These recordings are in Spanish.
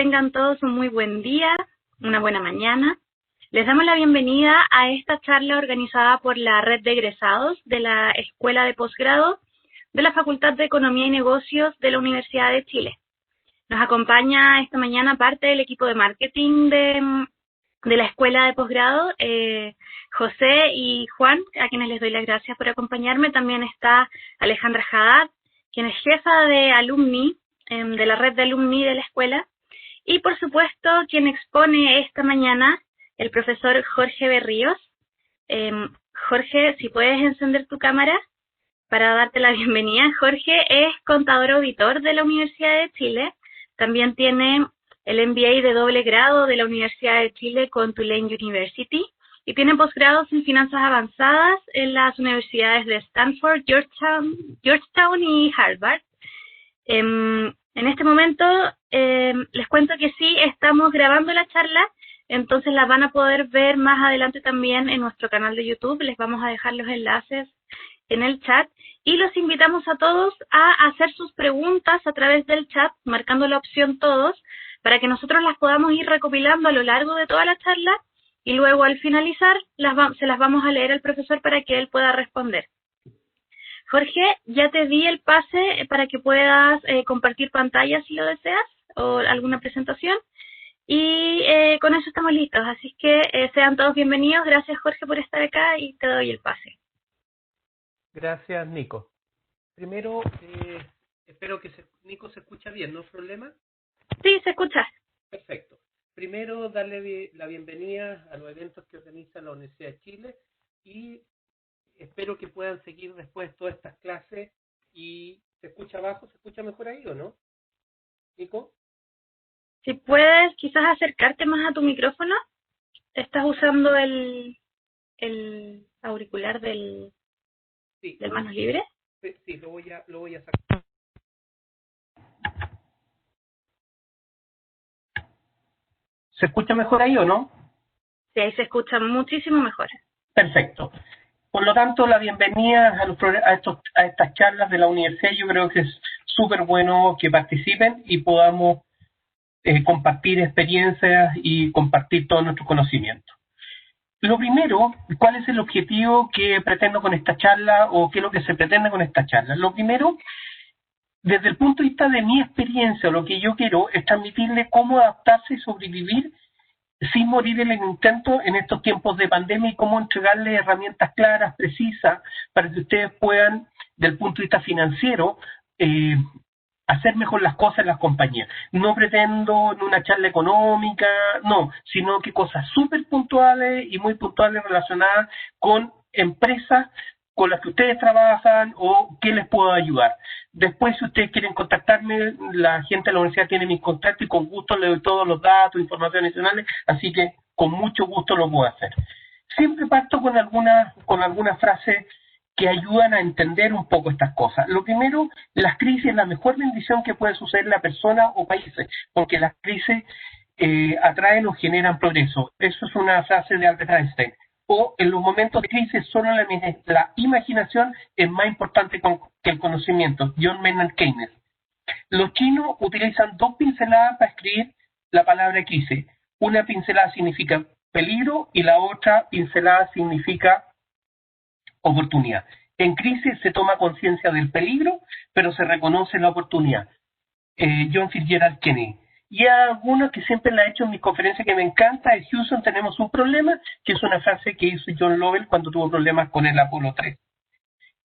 tengan todos un muy buen día, una buena mañana. Les damos la bienvenida a esta charla organizada por la Red de Egresados de la Escuela de Posgrado de la Facultad de Economía y Negocios de la Universidad de Chile. Nos acompaña esta mañana parte del equipo de marketing de la Escuela de Posgrado, José y Juan, a quienes les doy las gracias por acompañarme. También está Alejandra Haddad, quien es jefa de alumni, de la red de alumni de la escuela, y por supuesto quien expone esta mañana, el profesor Jorge Berríos. Jorge, si puedes encender tu cámara para darte la bienvenida. Jorge es contador auditor de la Universidad de Chile, también tiene el MBA de doble grado de la Universidad de Chile con Tulane University y tiene posgrados en finanzas avanzadas en las universidades de Stanford, Georgetown y Harvard. En este momento les cuento que sí, estamos grabando la charla, entonces la van a poder ver más adelante también en nuestro canal de YouTube. Les vamos a dejar los enlaces en el chat y los invitamos a todos a hacer sus preguntas a través del chat, marcando la opción todos, para que nosotros las podamos ir recopilando a lo largo de toda la charla y luego al finalizar se las vamos a leer al profesor para que él pueda responder. Jorge, ya te di el pase para que puedas compartir pantalla si lo deseas o alguna presentación y con eso estamos listos, así que sean todos bienvenidos. Gracias Jorge por estar acá y te doy el pase. Gracias, Nico. Primero, espero que Nico se escucha bien, ¿no hay problema? Sí, se escucha. Perfecto. Primero, darle la bienvenida a los eventos que organiza la Universidad de Chile y espero que puedan seguir después todas estas clases. ¿Y se escucha abajo? ¿Se escucha mejor ahí o no? ¿Nico? Si puedes quizás acercarte más a tu micrófono. ¿Estás usando el auricular del manos libres? Sí, lo voy a sacar. ¿Se escucha mejor ahí o no? Sí, ahí se escucha muchísimo mejor. Perfecto. Por lo tanto, la bienvenida a estas charlas de la universidad. Yo creo que es súper bueno que participen y podamos compartir experiencias y compartir todo nuestro conocimiento. Lo primero, ¿cuál es el objetivo que pretendo con esta charla o qué es lo que se pretende con esta charla? Lo primero, desde el punto de vista de mi experiencia, lo que yo quiero es transmitirle cómo adaptarse y sobrevivir sin morir en el intento en estos tiempos de pandemia y cómo entregarle herramientas claras, precisas, para que ustedes puedan, del punto de vista financiero, hacer mejor las cosas en las compañías. No pretendo en una charla económica, no, sino que cosas súper puntuales y muy puntuales relacionadas con empresas con las que ustedes trabajan o qué les puedo ayudar. Después, si ustedes quieren contactarme, la gente de la universidad tiene mis contactos y con gusto le doy todos los datos, información adicionales, así que con mucho gusto lo puedo hacer. Siempre parto con algunas frases que ayudan a entender un poco estas cosas. Lo primero, las crisis es la mejor bendición que puede suceder a personas o países, porque las crisis atraen o generan progreso. Eso es una frase de Albert Einstein. O en los momentos de crisis solo la imaginación es más importante que el conocimiento. John Maynard Keynes. Los chinos utilizan 2 pinceladas para escribir la palabra crisis. Una pincelada significa peligro y la otra pincelada significa oportunidad. En crisis se toma conciencia del peligro, pero se reconoce la oportunidad. John Fitzgerald Kennedy. Y hay algunos que siempre la he hecho en mis conferencias que me encanta. En Houston tenemos un problema, que es una frase que hizo John Lovell cuando tuvo problemas con el Apolo 3.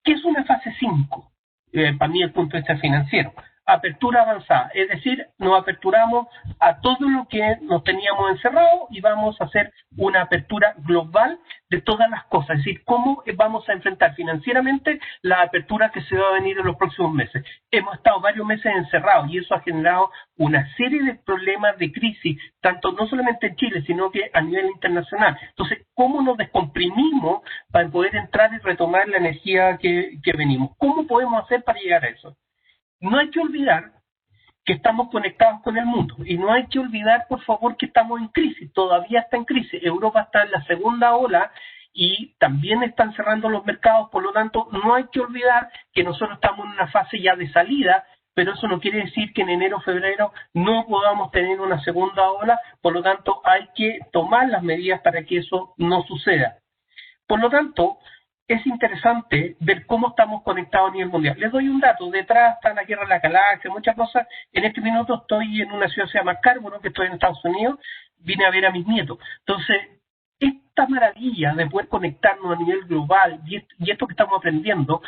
¿Qué es una fase 5? Para mí, desde el punto de vista financiero. Apertura avanzada, es decir, nos aperturamos a todo lo que nos teníamos encerrado y vamos a hacer una apertura global de todas las cosas, es decir, cómo vamos a enfrentar financieramente la apertura que se va a venir en los próximos meses. Hemos estado varios meses encerrados y eso ha generado una serie de problemas de crisis, tanto no solamente en Chile, sino que a nivel internacional. Entonces, ¿cómo nos descomprimimos para poder entrar y retomar la energía que venimos? ¿Cómo podemos hacer para llegar a eso? No hay que olvidar que estamos conectados con el mundo y no hay que olvidar, por favor, que estamos en crisis, todavía está en crisis. Europa está en la segunda ola y también están cerrando los mercados, por lo tanto, no hay que olvidar que nosotros estamos en una fase ya de salida, pero eso no quiere decir que en enero o febrero no podamos tener una segunda ola, por lo tanto hay que tomar las medidas para que eso no suceda. Por lo tanto, es interesante ver cómo estamos conectados a nivel mundial. Les doy un dato, detrás está la guerra de la galaxia, muchas cosas. En este minuto estoy en una ciudad que se llama Carbono, que estoy en Estados Unidos, vine a ver a mis nietos. Entonces, esta maravilla de poder conectarnos a nivel global y esto que estamos aprendiendo,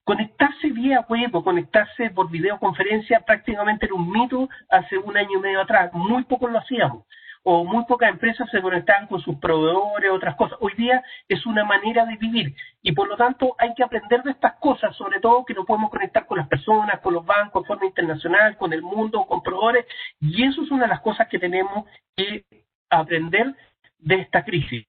conectarse vía web o conectarse por videoconferencia prácticamente era un mito hace un año y medio atrás, muy pocos lo hacíamos. O muy pocas empresas se conectaban con sus proveedores, otras cosas. Hoy día es una manera de vivir y por lo tanto hay que aprender de estas cosas, sobre todo que nos podemos conectar con las personas, con los bancos, de forma internacional, con el mundo, con proveedores, y eso es una de las cosas que tenemos que aprender de esta crisis.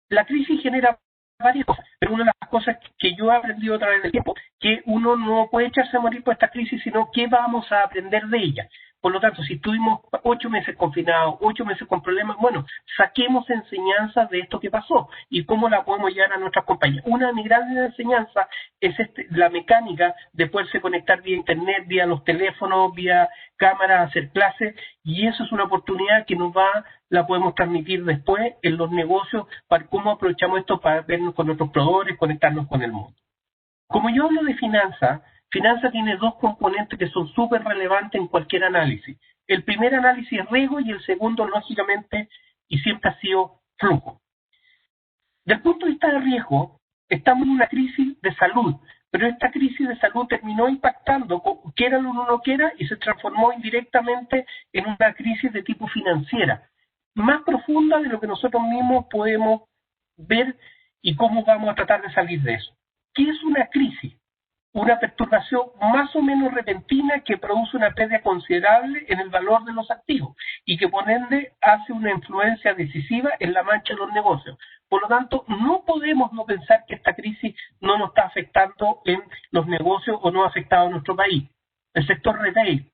La crisis genera varias cosas, pero una de las cosas que yo he aprendido a través del tiempo, que uno no puede echarse a morir por esta crisis, sino que vamos a aprender de ella. Por lo tanto, si estuvimos 8 meses confinados, 8 meses con problemas, bueno, saquemos enseñanzas de esto que pasó y cómo la podemos llevar a nuestras compañías. Una de mis grandes enseñanzas es la mecánica de poderse conectar vía internet, vía los teléfonos, vía cámara, hacer clases, y eso es una oportunidad que la podemos transmitir después en los negocios para cómo aprovechamos esto para vernos con nuestros proveedores, conectarnos con el mundo. Como yo hablo de finanza tiene dos componentes que son súper relevantes en cualquier análisis. El primer análisis es riesgo y el segundo, lógicamente, y siempre ha sido flujo. Desde el punto de vista de riesgo, estamos en una crisis de salud, pero esta crisis de salud terminó impactando, quiera lo uno no quiera, y se transformó indirectamente en una crisis de tipo financiera, más profunda de lo que nosotros mismos podemos ver y cómo vamos a tratar de salir de eso. ¿Qué es una crisis? Una perturbación más o menos repentina que produce una pérdida considerable en el valor de los activos y que por ende hace una influencia decisiva en la marcha de los negocios. Por lo tanto, no podemos no pensar que esta crisis no nos está afectando en los negocios o no ha afectado a nuestro país. El sector retail,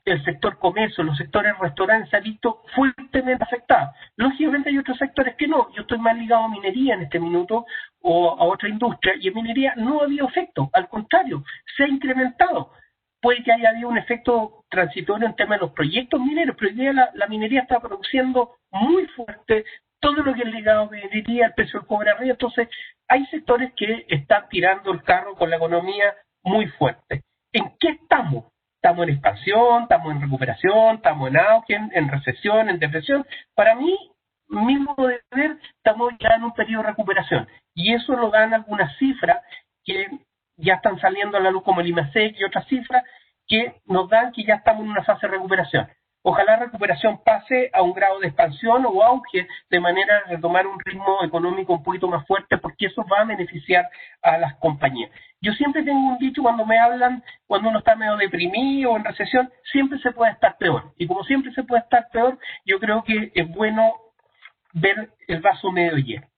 el sector comercio, los sectores restaurantes se han visto fuertemente afectados. Lógicamente hay otros sectores que no. Yo estoy más ligado a minería en este minuto o a otra industria y en minería no ha habido efecto. Al contrario, se ha incrementado. Puede que haya habido un efecto transitorio en temas de los proyectos mineros, pero hoy día la minería está produciendo muy fuerte todo lo que es ligado a minería, el precio del cobre arriba. Entonces, hay sectores que están tirando el carro con la economía muy fuerte. ¿En qué estamos? Estamos en expansión, estamos en recuperación, estamos en auge, en recesión, en depresión. Para mí, mismo de ver, estamos ya en un periodo de recuperación. Y eso lo dan algunas cifras que ya están saliendo a la luz, como el IMASEC y otras cifras que nos dan que ya estamos en una fase de recuperación. Ojalá la recuperación pase a un grado de expansión o auge, de manera de retomar un ritmo económico un poquito más fuerte, porque eso va a beneficiar a las compañías. Yo siempre tengo un dicho cuando me hablan, cuando uno está medio deprimido o en recesión, siempre se puede estar peor. Y como siempre se puede estar peor, yo creo que es bueno ver el vaso medio lleno.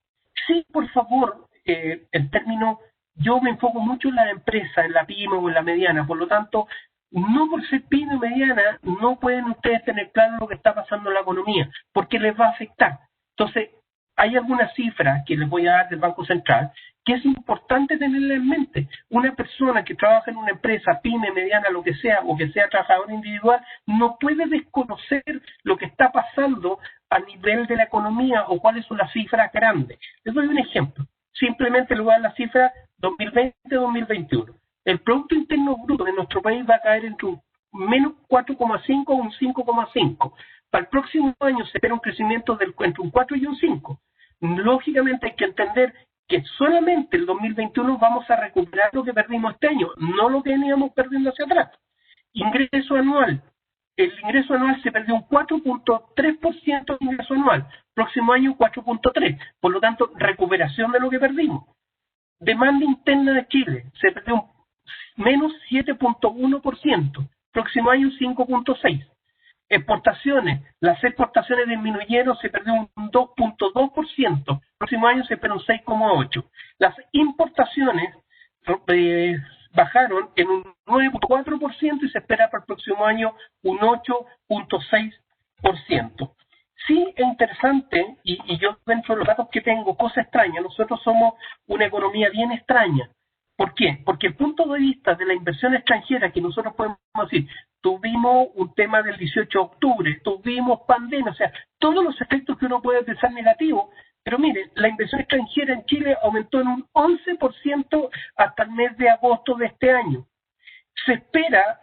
Sí, por favor, el término, yo me enfoco mucho en la empresa, en la pyme o en la mediana, por lo tanto, no por ser pyme o mediana, no pueden ustedes tener claro lo que está pasando en la economía, porque les va a afectar. Entonces, hay algunas cifras que les voy a dar del Banco Central que es importante tenerla en mente. Una persona que trabaja en una empresa, pyme, mediana, lo que sea, o que sea trabajador individual, no puede desconocer lo que está pasando a nivel de la economía o cuáles son las cifras grandes. Les doy un ejemplo. Simplemente les voy a dar la cifra 2020-2021. El Producto Interno Bruto de nuestro país va a caer entre un menos 4,5 o un 5,5. Para el próximo año se espera un crecimiento entre un 4 y un 5. Lógicamente hay que entender que solamente el 2021 vamos a recuperar lo que perdimos este año, no lo que veníamos perdiendo hacia atrás. Ingreso anual. El ingreso anual se perdió un 4,3% de ingreso anual. Próximo año 4,3%. Por lo tanto, recuperación de lo que perdimos. Demanda interna de Chile se perdió un menos 7,1%. Próximo año 5,6%. Exportaciones, las exportaciones disminuyeron, se perdió un 2,2%, próximo año se espera un 6,8%. Las importaciones bajaron en un 9,4% y se espera para el próximo año un 8,6%. Sí es interesante, y yo dentro de los datos que tengo, cosa extraña, nosotros somos una economía bien extraña. ¿Por qué? Porque el punto de vista de la inversión extranjera, que nosotros podemos decir, tuvimos un tema del 18 de octubre, tuvimos pandemia, o sea, todos los efectos que uno puede pensar negativos, pero miren, la inversión extranjera en Chile aumentó en un 11% hasta el mes de agosto de este año. Se espera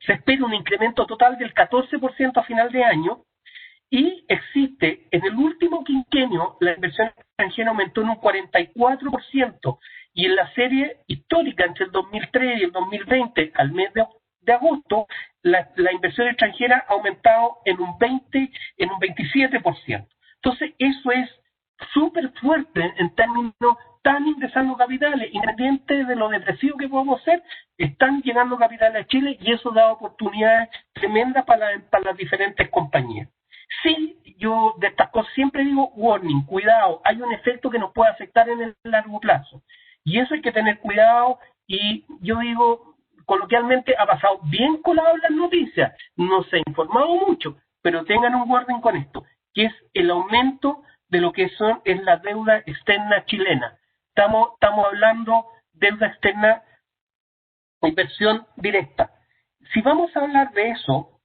se espera un incremento total del 14% a final de año, y existe, en el último quinquenio, la inversión extranjera aumentó en un 44%, y en la serie histórica entre el 2003 y el 2020, al mes de agosto, la inversión extranjera ha aumentado en un 27%. Entonces, eso es súper fuerte en términos, están ingresando capitales, independiente de lo depresivo que podamos ser, están llegando capitales a Chile, y eso da oportunidades tremendas para las diferentes compañías. Sí, yo de estas cosas siempre digo, warning, cuidado, hay un efecto que nos puede afectar en el largo plazo. Y eso hay que tener cuidado, y yo digo, coloquialmente, ha pasado bien colado en las noticias, no se ha informado mucho, pero tengan un warning con esto, que es el aumento de lo que es la deuda externa chilena. Estamos hablando de deuda externa o inversión directa. Si vamos a hablar de eso,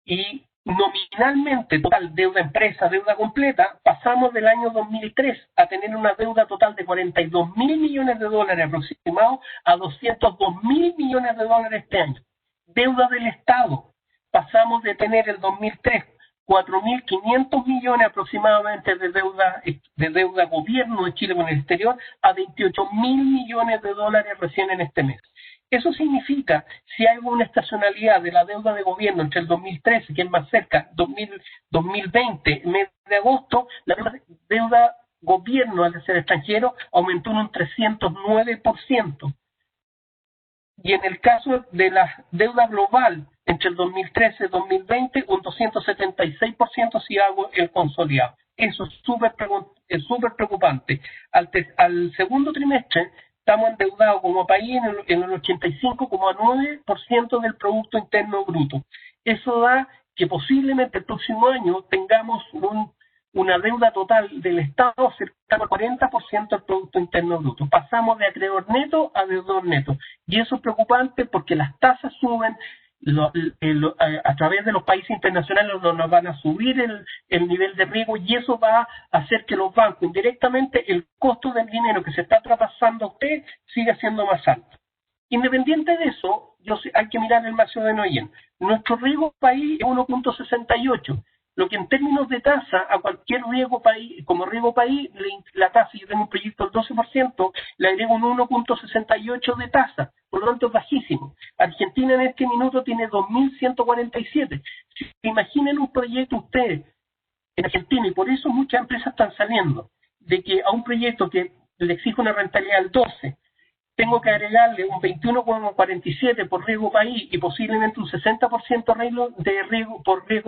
y nominalmente total deuda empresa, deuda completa, pasamos del año 2003 a tener una deuda total de 42.000 millones de dólares aproximados a 202.000 millones de dólares este año. Deuda del Estado, pasamos de tener el 2003 4.500 millones aproximadamente de deuda gobierno de Chile con el exterior a 28.000 millones de dólares recién en este mes. Eso significa, si hay una estacionalidad de la deuda de gobierno entre el 2013, que es más cerca, 2020, mes de agosto, la deuda gobierno al ser extranjero aumentó en un 309%. Y en el caso de la deuda global entre el 2013 y 2020, un 276% si hago el consolidado. Eso es súper preocupante. Al segundo trimestre estamos endeudados como país en el 85,9% del Producto Interno Bruto. Eso da que posiblemente el próximo año tengamos una deuda total del Estado cercana al 40% del Producto Interno Bruto. Pasamos de acreedor neto a deudor neto. Y eso es preocupante porque las tasas suben, a través de los países internacionales nos van a subir el nivel de riesgo, y eso va a hacer que los bancos, indirectamente, el costo del dinero que se está traspasando a usted siga siendo más alto. Independiente de eso, hay que mirar el Macedonien. Nuestro riesgo país es 1.68, lo que en términos de tasa a cualquier riesgo país, como riesgo país, la tasa, yo tengo un proyecto del 12%, le agrego un 1.68 de tasa, por lo tanto es bajísimo. Argentina en este minuto tiene 2.147. Si imaginen un proyecto ustedes en Argentina, y por eso muchas empresas están saliendo, de que a un proyecto que le exige una rentabilidad del 12, tengo que agregarle un 21,47 por riesgo país y posiblemente un 60% de riesgo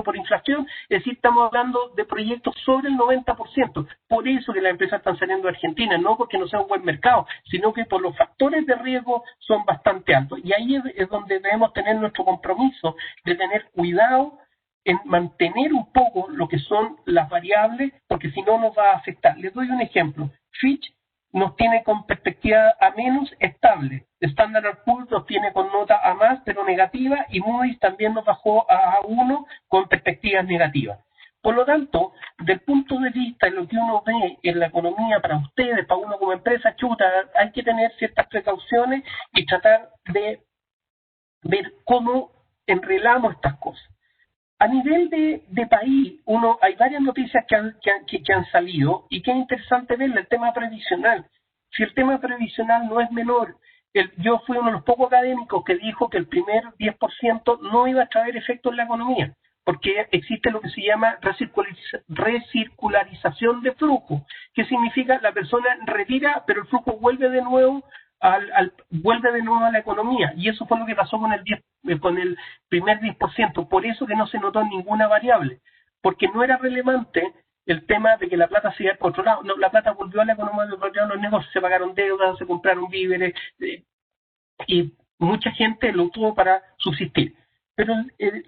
por inflación, es decir, estamos hablando de proyectos sobre el 90%. Por eso que las empresas están saliendo de Argentina, no porque no sea un buen mercado, sino que por los factores de riesgo son bastante altos. Y ahí es donde debemos tener nuestro compromiso de tener cuidado en mantener un poco lo que son las variables, porque si no nos va a afectar. Les doy un ejemplo. Fitch nos tiene con perspectiva a menos estable. Standard & Poor's nos tiene con nota a más, pero negativa, y Moody's también nos bajó a 1 con perspectivas negativas. Por lo tanto, del punto de vista de lo que uno ve en la economía para ustedes, para uno como empresa, hay que tener ciertas precauciones y tratar de ver cómo enrelamos estas cosas. A nivel de país, hay varias noticias que han salido, y que es interesante ver el tema previsional. Si el tema previsional no es menor, yo fui uno de los pocos académicos que dijo que el primer 10% no iba a traer efecto en la economía, porque existe lo que se llama recircularización de flujo, que significa la persona retira, pero el flujo vuelve de nuevo a la economía, y eso fue lo que pasó con el primer 10%. Por eso que no se notó ninguna variable, porque no era relevante el tema de que la plata se iba por otro lado. No, la plata volvió a la economía, los negocios, se pagaron deudas, se compraron víveres, y mucha gente lo tuvo para subsistir. Pero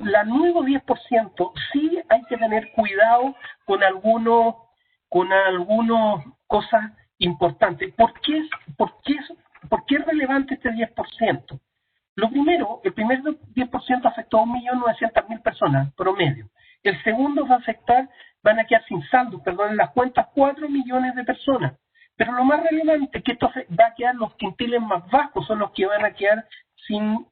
la nuevo 10% sí hay que tener cuidado con algunos cosas importante. ¿Por qué es relevante este 10%? Lo primero, el primer 10% afectó a 1.900.000 personas promedio. El segundo van a quedar sin saldo, en las cuentas 4 millones de personas. Pero lo más relevante es que esto va a quedar los quintiles más bajos, son los que van a quedar sin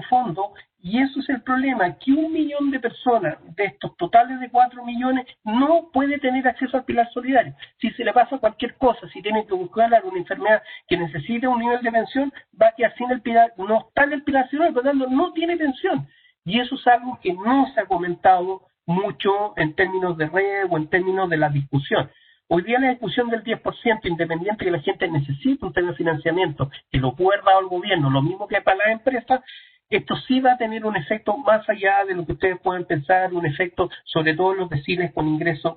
fondo, y eso es el problema, que 1 millón de personas de estos totales de 4 millones no puede tener acceso al pilar solidario. Si se le pasa cualquier cosa, si tiene que buscar una enfermedad que necesite un nivel de pensión, va a quedar sin el pilar, no está en el pilar solidario, por lo tanto no tiene pensión. Y eso es algo que no se ha comentado mucho en términos de red o en términos de la discusión. Hoy día la discusión del 10%, independiente que la gente necesite un tema de financiamiento, que lo puede dar el gobierno, lo mismo que para las empresas, esto sí va a tener un efecto más allá de lo que ustedes pueden pensar, un efecto sobre todo en los deciles con ingresos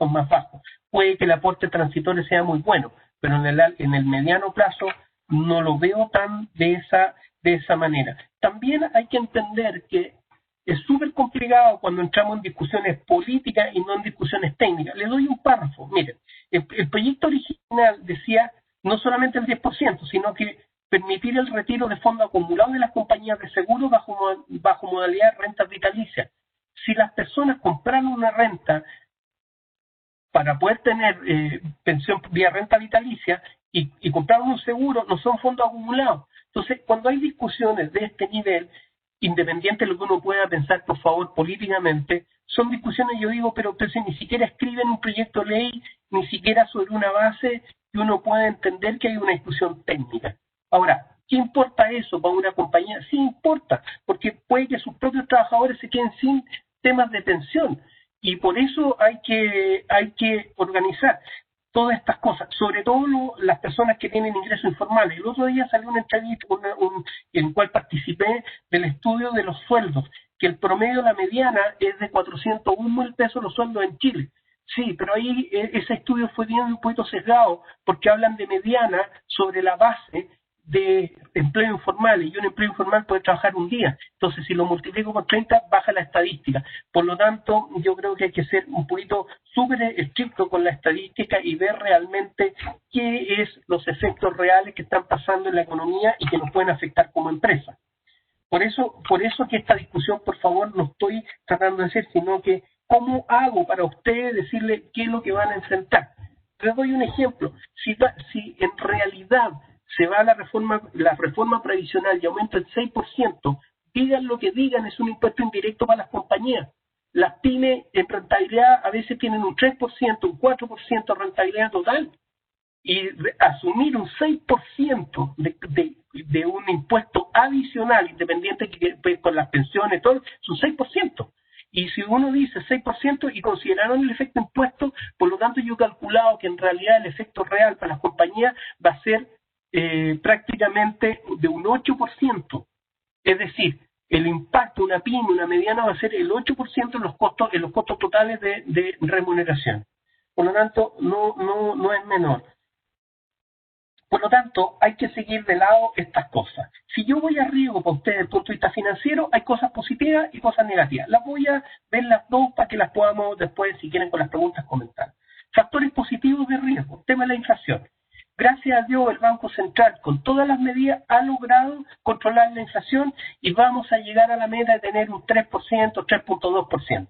más bajos. Puede que el aporte transitorio sea muy bueno, pero en el mediano plazo no lo veo tan de esa manera. También hay que entender que es súper complicado cuando entramos en discusiones políticas y no en discusiones técnicas. Le doy un párrafo. Miren, el proyecto original decía no solamente el 10%, sino que permitir el retiro de fondos acumulados de las compañías de seguro bajo modalidad de rentas vitalicias. Si las personas compraron una renta para poder tener pensión vía renta vitalicia y compraron un seguro, no son fondos acumulados. Entonces, cuando hay discusiones de este nivel, independiente de lo que uno pueda pensar, por favor, políticamente, son discusiones, yo digo, pero si ni siquiera escriben un proyecto de ley, ni siquiera sobre una base que uno pueda entender que hay una discusión técnica. Ahora, ¿qué importa eso para una compañía? Sí importa, porque puede que sus propios trabajadores se queden sin temas de pensión, y por eso hay que organizar todas estas cosas, sobre todo las personas que tienen ingresos informales. El otro día salió una entrevista en la cual participé del estudio de los sueldos, que el promedio, la mediana, es de 401.000 pesos los sueldos en Chile. Sí, pero ahí ese estudio fue bien un poquito sesgado, porque hablan de mediana sobre la base de empleo informal, y un empleo informal puede trabajar un día. Entonces, si lo multiplico por 30, baja la estadística. Por lo tanto, yo creo que hay que ser un poquito súper estricto con la estadística y ver realmente qué es los efectos reales que están pasando en la economía y que nos pueden afectar como empresa. Por eso que esta discusión, por favor, no estoy tratando de hacer, sino que cómo hago para ustedes decirle qué es lo que van a enfrentar. Les doy un ejemplo. Si en realidad se va a la reforma previsional y aumenta el 6%, digan lo que digan, es un impuesto indirecto para las compañías. Las pymes en rentabilidad a veces tienen un 3%, un 4% de rentabilidad total, y asumir un 6% de un impuesto adicional, independiente que con las pensiones, todo, es un 6%. Y si uno dice 6% y consideraron el efecto impuesto, por lo tanto yo he calculado que en realidad el efecto real para las compañías va a ser prácticamente de un 8%. Es decir, el impacto, una pyme, una mediana, va a ser el 8% en los costos totales de remuneración. Por lo tanto, no es menor. Por lo tanto, hay que seguir de lado estas cosas. Si yo voy a riesgo para ustedes desde el punto de vista financiero, hay cosas positivas y cosas negativas. Las voy a ver las dos para que las podamos después, si quieren, con las preguntas comentar. Factores positivos de riesgo, tema de la inflación. Gracias a Dios, el Banco Central, con todas las medidas, ha logrado controlar la inflación y vamos a llegar a la meta de tener un 3%, 3.2%.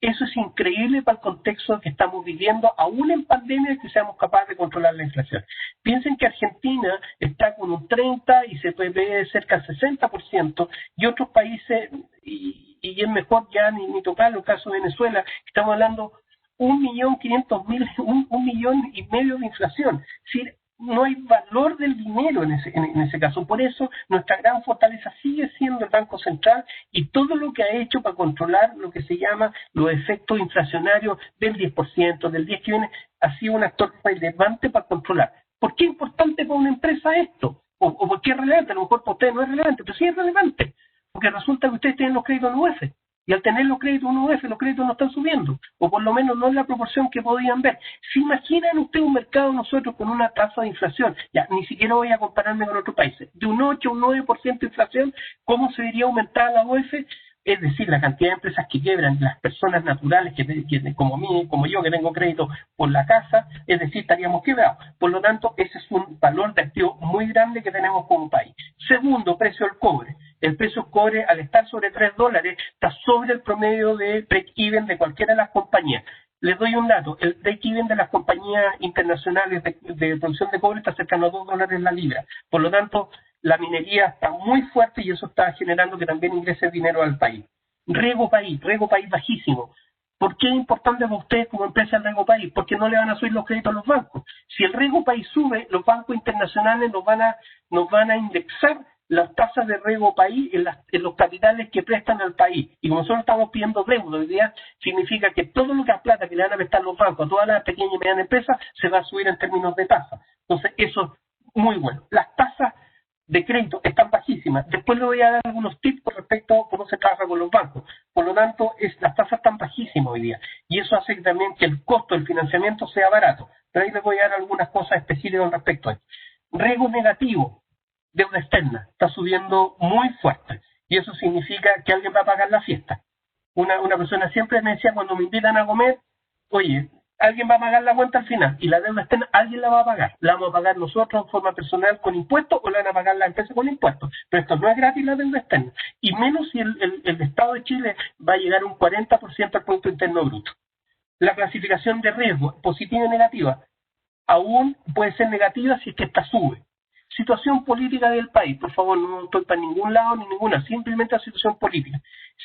Eso es increíble para el contexto que estamos viviendo, aún en pandemia, que seamos capaces de controlar la inflación. Piensen que Argentina está con un 30% y se puede cerca del 60%, y otros países, y es mejor ya ni tocarlo, el caso de Venezuela, estamos hablando 1.500.000, 1,5 millones de inflación. Es decir, no hay valor del dinero en ese caso. Por eso nuestra gran fortaleza sigue siendo el Banco Central y todo lo que ha hecho para controlar lo que se llama los efectos inflacionarios del 10%, del 10% que viene, ha sido un actor relevante para controlar. ¿Por qué es importante para una empresa esto? ¿O por qué es relevante? A lo mejor para ustedes no es relevante, pero sí es relevante, porque resulta que ustedes tienen los créditos en UF. Y al tener los créditos en UF, los créditos no están subiendo, o por lo menos no en la proporción que podían ver. ¿Se imaginan ustedes un mercado nosotros con una tasa de inflación? Ya, ni siquiera voy a compararme con otros países. De un 8 o un 9% de inflación, ¿cómo se vería aumentada la UF? es decir, la cantidad de empresas que quiebran, las personas naturales como yo, que tengo crédito por la casa, es decir, estaríamos quebrados. Por lo tanto, ese es un valor de activo muy grande que tenemos como país. Segundo, precio del cobre. El precio del cobre, al estar sobre $3, está sobre el promedio de break-even de cualquiera de las compañías. Les doy un dato, el break-even de las compañías internacionales de producción de cobre está cercano a $2 la libra. Por lo tanto, la minería está muy fuerte y eso está generando que también ingrese dinero al país. Riego país bajísimo. ¿Por qué es importante para ustedes como empresa el riego país? Porque no le van a subir los créditos a los bancos. Si el riego país sube, los bancos internacionales nos van a indexar las tasas de riego país en los capitales que prestan al país. Y como nosotros estamos pidiendo deuda hoy día, significa que todo lo que es plata que le van a prestar los bancos a todas las pequeñas y medianas empresas se va a subir en términos de tasa. Entonces, eso es muy bueno. Las tasas de crédito están bajísimas. Después le voy a dar algunos tips con respecto a cómo se trabaja con los bancos. Por lo tanto, las tasas están bajísimas hoy día. Y eso hace también que el costo del financiamiento sea barato. Pero ahí les voy a dar algunas cosas específicas con respecto a esto. Riesgo negativo. Deuda externa está subiendo muy fuerte y eso significa que alguien va a pagar la fiesta. Una persona siempre me decía cuando me invitan a comer, oye, alguien va a pagar la cuenta al final y la deuda externa alguien la va a pagar. La vamos a pagar nosotros en forma personal con impuestos o la van a pagar la empresa con impuestos. Pero esto no es gratis la deuda externa y menos si el Estado de Chile va a llegar a un 40% del Producto Interno Bruto. La clasificación de riesgo, positiva y negativa, aún puede ser negativa si es que esta sube. Situación política del país, por favor, no estoy para ningún lado ni ninguna, simplemente la situación política.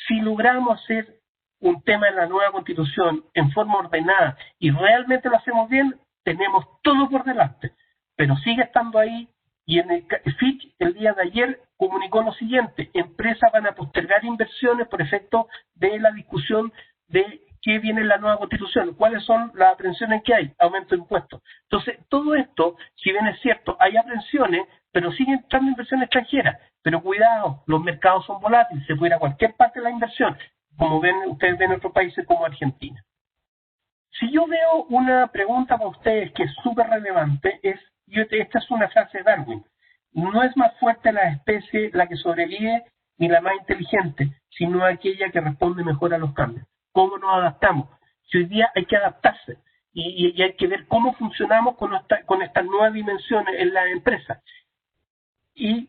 Si logramos hacer un tema en la nueva constitución en forma ordenada y realmente lo hacemos bien, tenemos todo por delante, pero sigue estando ahí y en el Fitch el día de ayer comunicó lo siguiente: empresas van a postergar inversiones por efecto de la discusión de qué viene en la nueva constitución, cuáles son las aprensiones que hay, aumento de impuestos. Entonces, todo esto, si bien es cierto, hay aprensiones, pero siguen entrando inversiones extranjeras. Pero cuidado, los mercados son volátiles, se puede ir a cualquier parte de la inversión, como ustedes ven en otros países como Argentina. Si yo veo una pregunta para ustedes que es súper relevante, esta es una frase de Darwin: no es más fuerte la especie la que sobrevive ni la más inteligente, sino aquella que responde mejor a los cambios. ¿Cómo nos adaptamos? Si hoy día hay que adaptarse y hay que ver cómo funcionamos con estas nuevas dimensiones en la empresa. Y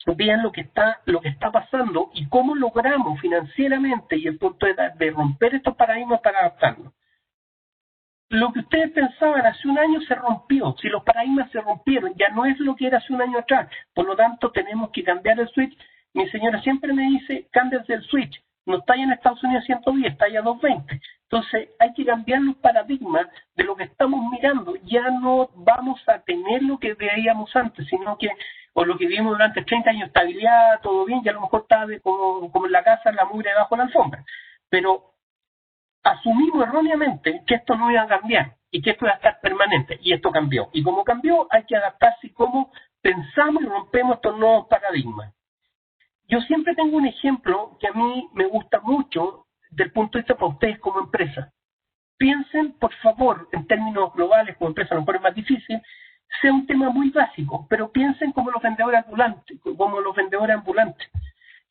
vean lo que está pasando y cómo logramos financieramente y el punto de romper estos paradigmas para adaptarnos. Lo que ustedes pensaban hace un año se rompió. Si los paradigmas se rompieron, ya no es lo que era hace un año atrás. Por lo tanto, tenemos que cambiar el switch. Mi señora siempre me dice, cámbiate el switch. No está ahí en Estados Unidos 110, está ahí a 220. Entonces, hay que cambiar los paradigmas de lo que estamos mirando. Ya no vamos a tener lo que veíamos antes, sino que, o lo que vimos durante 30 años, estabilidad, todo bien, y a lo mejor está como en la casa, la mugre debajo de la alfombra. Pero asumimos erróneamente que esto no iba a cambiar y que esto iba a estar permanente, y esto cambió. Y como cambió, hay que adaptarse y cómo pensamos y rompemos estos nuevos paradigmas. Yo siempre tengo un ejemplo que a mí me gusta mucho del punto de vista para ustedes como empresa. Piensen, por favor, en términos globales, como empresa a lo mejor es más difícil, sea un tema muy básico, pero piensen como los vendedores ambulantes.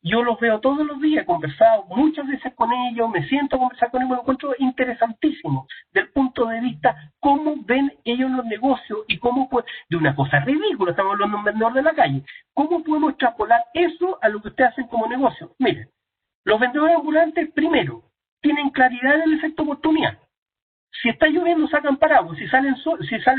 Yo los veo todos los días, he conversado muchas veces con ellos, me siento a conversar con ellos, lo encuentro interesantísimo del punto de vista cómo ven ellos los negocios y cómo, de una cosa ridícula, estamos hablando de un vendedor de la calle, cómo podemos extrapolar eso a lo que ustedes hacen como negocio. Miren, los vendedores ambulantes, primero, tienen claridad en el efecto oportunidad. Si está lloviendo, sacan paraguas. Si sale el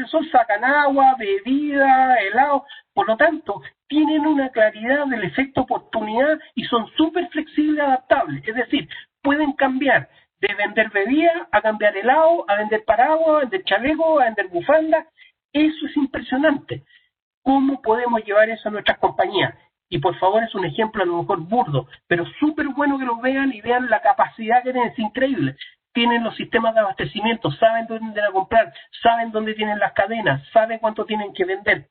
sol, sacan agua, bebida, helado. Por lo tanto, tienen una claridad del efecto oportunidad y son súper flexibles y adaptables. Es decir, pueden cambiar de vender bebida a cambiar helado, a vender paraguas, a vender chaleco, a vender bufanda. Eso es impresionante. ¿Cómo podemos llevar eso a nuestras compañías? Y por favor, es un ejemplo a lo mejor burdo, pero súper bueno que lo vean y vean la capacidad que tienen. Es increíble. Tienen los sistemas de abastecimiento, saben dónde comprar, saben dónde tienen las cadenas, saben cuánto tienen que vender.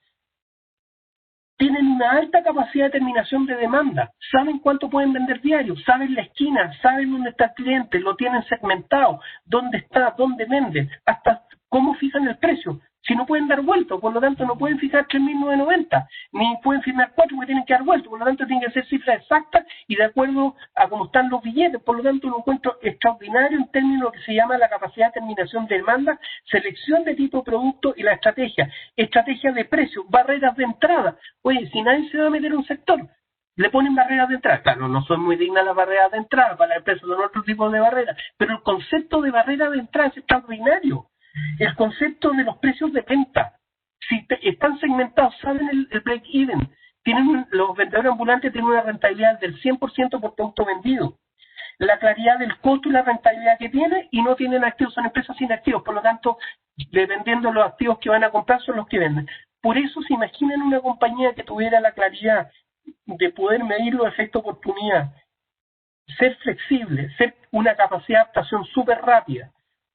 Tienen una alta capacidad de determinación de demanda, saben cuánto pueden vender diario, saben la esquina, saben dónde está el cliente, lo tienen segmentado, dónde está, dónde venden, hasta ¿Cómo fijan el precio? Si no pueden dar vuelto, por lo tanto no pueden fijar 3.990, ni pueden firmar 4 porque tienen que dar vuelto, por lo tanto tienen que ser cifras exactas y de acuerdo a cómo están los billetes. Por lo tanto, lo encuentro extraordinario en términos de lo que se llama la capacidad de determinación de demanda, selección de tipo de producto y la estrategia de precio, barreras de entrada. Oye, si nadie se va a meter en un sector, le ponen barreras de entrada. Claro, no son muy dignas las barreras de entrada, para las empresas son otro tipo de barreras, pero el concepto de barrera de entrada es extraordinario. El concepto de los precios de venta, si están segmentados, saben el break-even, los vendedores ambulantes tienen una rentabilidad del 100% por producto vendido. La claridad del costo y la rentabilidad que tiene, y no tienen activos, son empresas sin activos, por lo tanto, dependiendo de los activos que van a comprar, son los que venden. Por eso, se imaginan una compañía que tuviera la claridad de poder medir los efectos de oportunidad, ser flexible, ser una capacidad de adaptación súper rápida,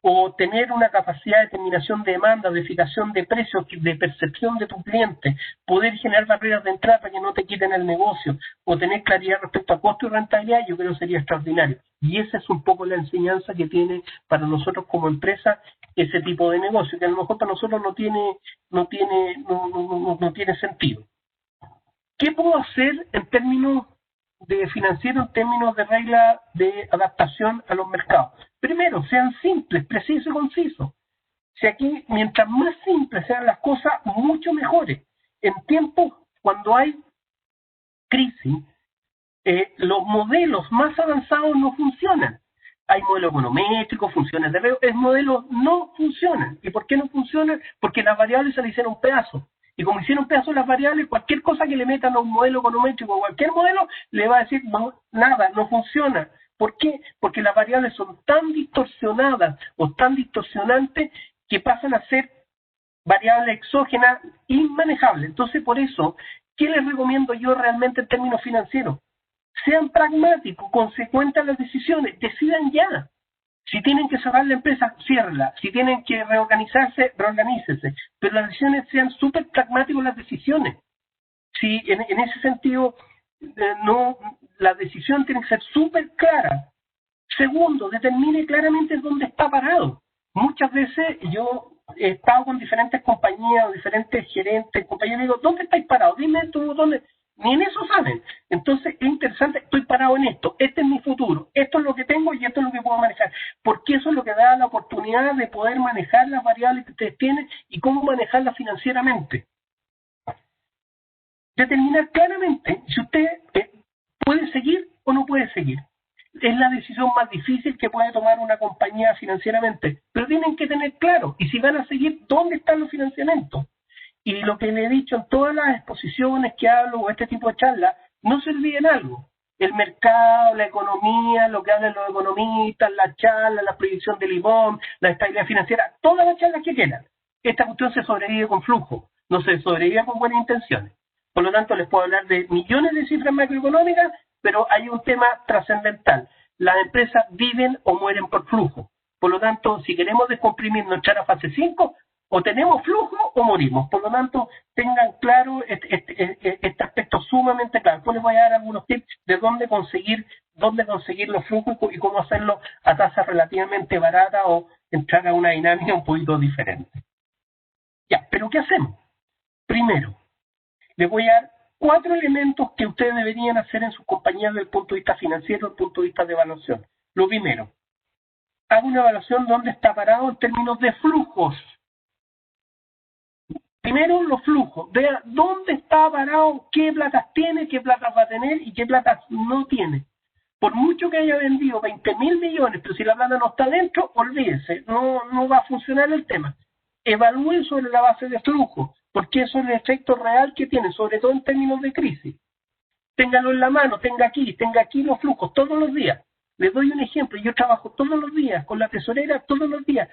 o tener una capacidad de determinación de demanda, de fijación de precios, de percepción de tu cliente, poder generar barreras de entrada para que no te quiten el negocio, o tener claridad respecto a costo y rentabilidad, yo creo que sería extraordinario. Y esa es un poco la enseñanza que tiene para nosotros como empresa ese tipo de negocio, que a lo mejor para nosotros no tiene sentido. ¿Qué puedo hacer en términos de financiero, en términos de regla de adaptación a los mercados? Primero, sean simples, precisos y concisos. Si aquí, mientras más simples sean las cosas, mucho mejores. En tiempos cuando hay crisis, los modelos más avanzados no funcionan. Hay modelos econométricos, funciones de riesgo, esos modelos no funcionan. ¿Y por qué no funcionan? Porque las variables se le hicieron pedazos. Y como hicieron pedazos las variables, cualquier cosa que le metan a un modelo econométrico o cualquier modelo, le va a decir, no, nada, no funciona. ¿Por qué? Porque las variables son tan distorsionadas o tan distorsionantes que pasan a ser variables exógenas inmanejables. Entonces, por eso, ¿qué les recomiendo yo realmente en términos financieros? Sean pragmáticos, consecuentes a las decisiones, decidan ya. Si tienen que cerrar la empresa, ciérrela. Si tienen que reorganizarse, reorganícese. Pero las decisiones sean súper pragmáticos las decisiones. Si en ese sentido, la decisión tiene que ser súper clara. Segundo, determine claramente dónde está parado. Muchas veces yo he estado con diferentes compañías, diferentes gerentes, compañeros, y digo, ¿dónde estáis parados? Dime tú dónde. Ni en eso saben. Entonces es interesante, estoy parado en esto, este es mi futuro, esto es lo que tengo y esto es lo que puedo manejar. Porque eso es lo que da la oportunidad de poder manejar las variables que ustedes tienen y cómo manejarlas financieramente. Determinar claramente si usted puede seguir o no puede seguir. Es la decisión más difícil que puede tomar una compañía financieramente, pero tienen que tener claro, y si van a seguir, ¿dónde están los financiamientos? Y lo que le he dicho en todas las exposiciones que hablo o este tipo de charlas, no se olviden algo. El mercado, la economía, lo que hablan los economistas, la charla, la proyección del IBOM, la estabilidad financiera, todas las charlas que quieran. Esta cuestión se sobrevive con flujo, no se sobrevive con buenas intenciones. Por lo tanto, les puedo hablar de millones de cifras macroeconómicas, pero hay un tema trascendental. Las empresas viven o mueren por flujo. Por lo tanto, si queremos descomprimir nuestra fase 5, o tenemos flujo o morimos. Por lo tanto, tengan claro este aspecto sumamente claro. Después les voy a dar algunos tips de dónde conseguir los flujos y cómo hacerlo a tasas relativamente baratas o entrar a una dinámica un poquito diferente. Ya, pero ¿qué hacemos? Primero, les voy a dar 4 elementos que ustedes deberían hacer en sus compañías desde el punto de vista financiero, desde el punto de vista de evaluación. Lo primero, haga una evaluación donde está parado en términos de flujos. Primero, los flujos. Vea dónde está parado, qué platas tiene, qué platas va a tener y qué platas no tiene. Por mucho que haya vendido 20.000 millones, pero si la plata no está dentro, olvídense, no va a funcionar el tema. Evalúen sobre la base de flujo, porque eso es el efecto real que tiene, sobre todo en términos de crisis. Téngalo en la mano, tenga aquí los flujos todos los días. Les doy un ejemplo, yo trabajo todos los días con la tesorera, todos los días,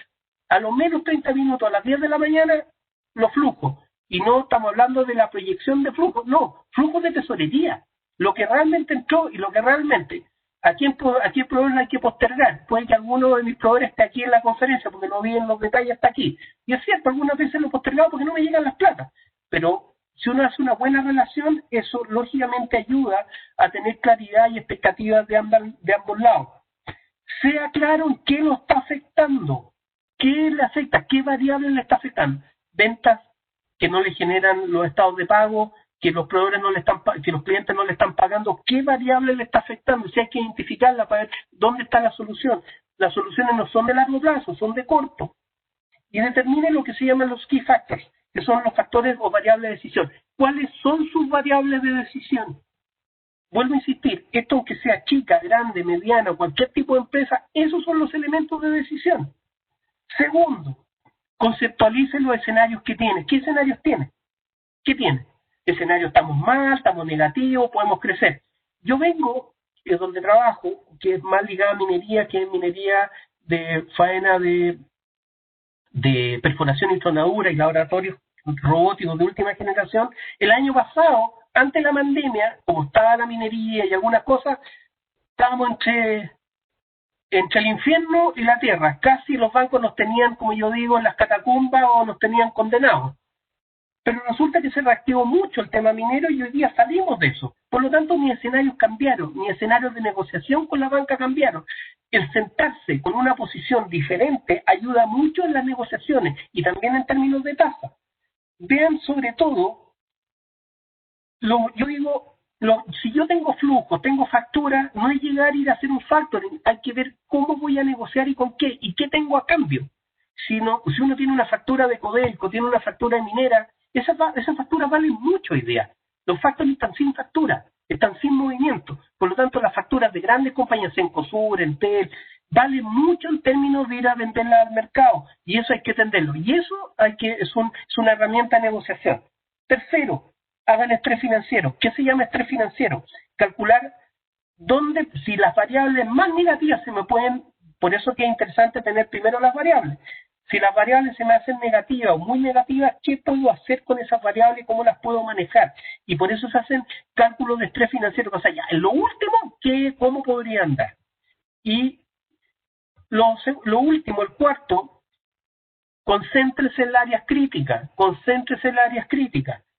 a lo menos 30 minutos a las 10 de la mañana, los flujos. Y no estamos hablando de la proyección de flujos, no, flujos de tesorería. Lo que realmente entró y lo que realmente. Aquí el proveedor hay que postergar. Puede que alguno de mis proveedores esté aquí en la conferencia porque no vi en los detalles hasta aquí. Y es cierto, algunas veces lo he postergado porque no me llegan las platas. Pero si uno hace una buena relación, eso lógicamente ayuda a tener claridad y expectativas de ambos lados. Sea claro en qué lo está afectando. ¿Qué le afecta? ¿Qué variable le está afectando? Ventas que no le generan los estados de pago, que los proveedores no le están, que los clientes no le están pagando. ¿Qué variable le está afectando? Si hay que identificarla para ver dónde está la solución. Las soluciones no son de largo plazo, son de corto. Y determine lo que se llaman los key factors, que son los factores o variables de decisión. ¿Cuáles son sus variables de decisión? Vuelvo a insistir, esto aunque sea chica, grande, mediana, cualquier tipo de empresa, esos son los elementos de decisión. Segundo, conceptualice los escenarios que tiene. ¿Qué escenarios tiene? ¿Qué tiene? Escenario, estamos mal, estamos negativos, podemos crecer. Yo vengo de donde trabajo, que es más ligada a minería, que es minería de faena de perforación y tronadura y laboratorios robóticos de última generación. El año pasado, antes de la pandemia, como estaba la minería y algunas cosas, estábamos entre el infierno y la tierra. Casi los bancos nos tenían, como yo digo, en las catacumbas o nos tenían condenados. Pero resulta que se reactivó mucho el tema minero y hoy día salimos de eso. Por lo tanto, mis escenarios cambiaron, mis escenarios de negociación con la banca cambiaron. El sentarse con una posición diferente ayuda mucho en las negociaciones y también en términos de tasa. Vean sobre todo, yo digo, si yo tengo flujo, tengo factura, no es llegar a ir a hacer un factoring, hay que ver cómo voy a negociar y con qué, y qué tengo a cambio. Si uno tiene una factura de Codelco, tiene una factura de minera, esas facturas valen mucho hoy día. Los factoring están sin factura, están sin movimiento. Por lo tanto, las facturas de grandes compañías, Cencosud, Entel, valen mucho en términos de ir a venderlas al mercado. Y eso hay que entenderlo. Y eso es una herramienta de negociación. Tercero, hagan estrés financiero. ¿Qué se llama estrés financiero? Calcular si las variables más negativas se me pueden, por eso que es interesante tener primero las variables. Si las variables se me hacen negativas o muy negativas, ¿qué puedo hacer con esas variables y cómo las puedo manejar? Y por eso se hacen cálculos de estrés financiero. O sea, ya, en lo último, ¿cómo podría andar? Y lo último, el cuarto, concéntrese en las áreas críticas,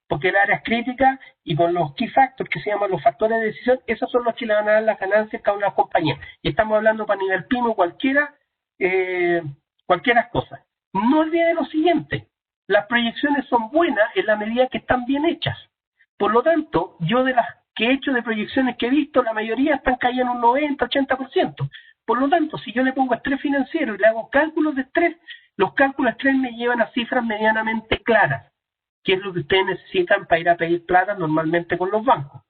porque las áreas críticas y con los key factors que se llaman los factores de decisión, esos son los que le van a dar las ganancias cada una de las compañías. Y estamos hablando para nivel pyme cualquiera cosa. No olvide lo siguiente, las proyecciones son buenas en la medida que están bien hechas. Por lo tanto, yo de las que he hecho de proyecciones que he visto, la mayoría están cayendo un 90, 80%. Por lo tanto, si yo le pongo estrés financiero y le hago cálculos de estrés, los cálculos de estrés me llevan a cifras medianamente claras, que es lo que ustedes necesitan para ir a pedir plata normalmente con los bancos.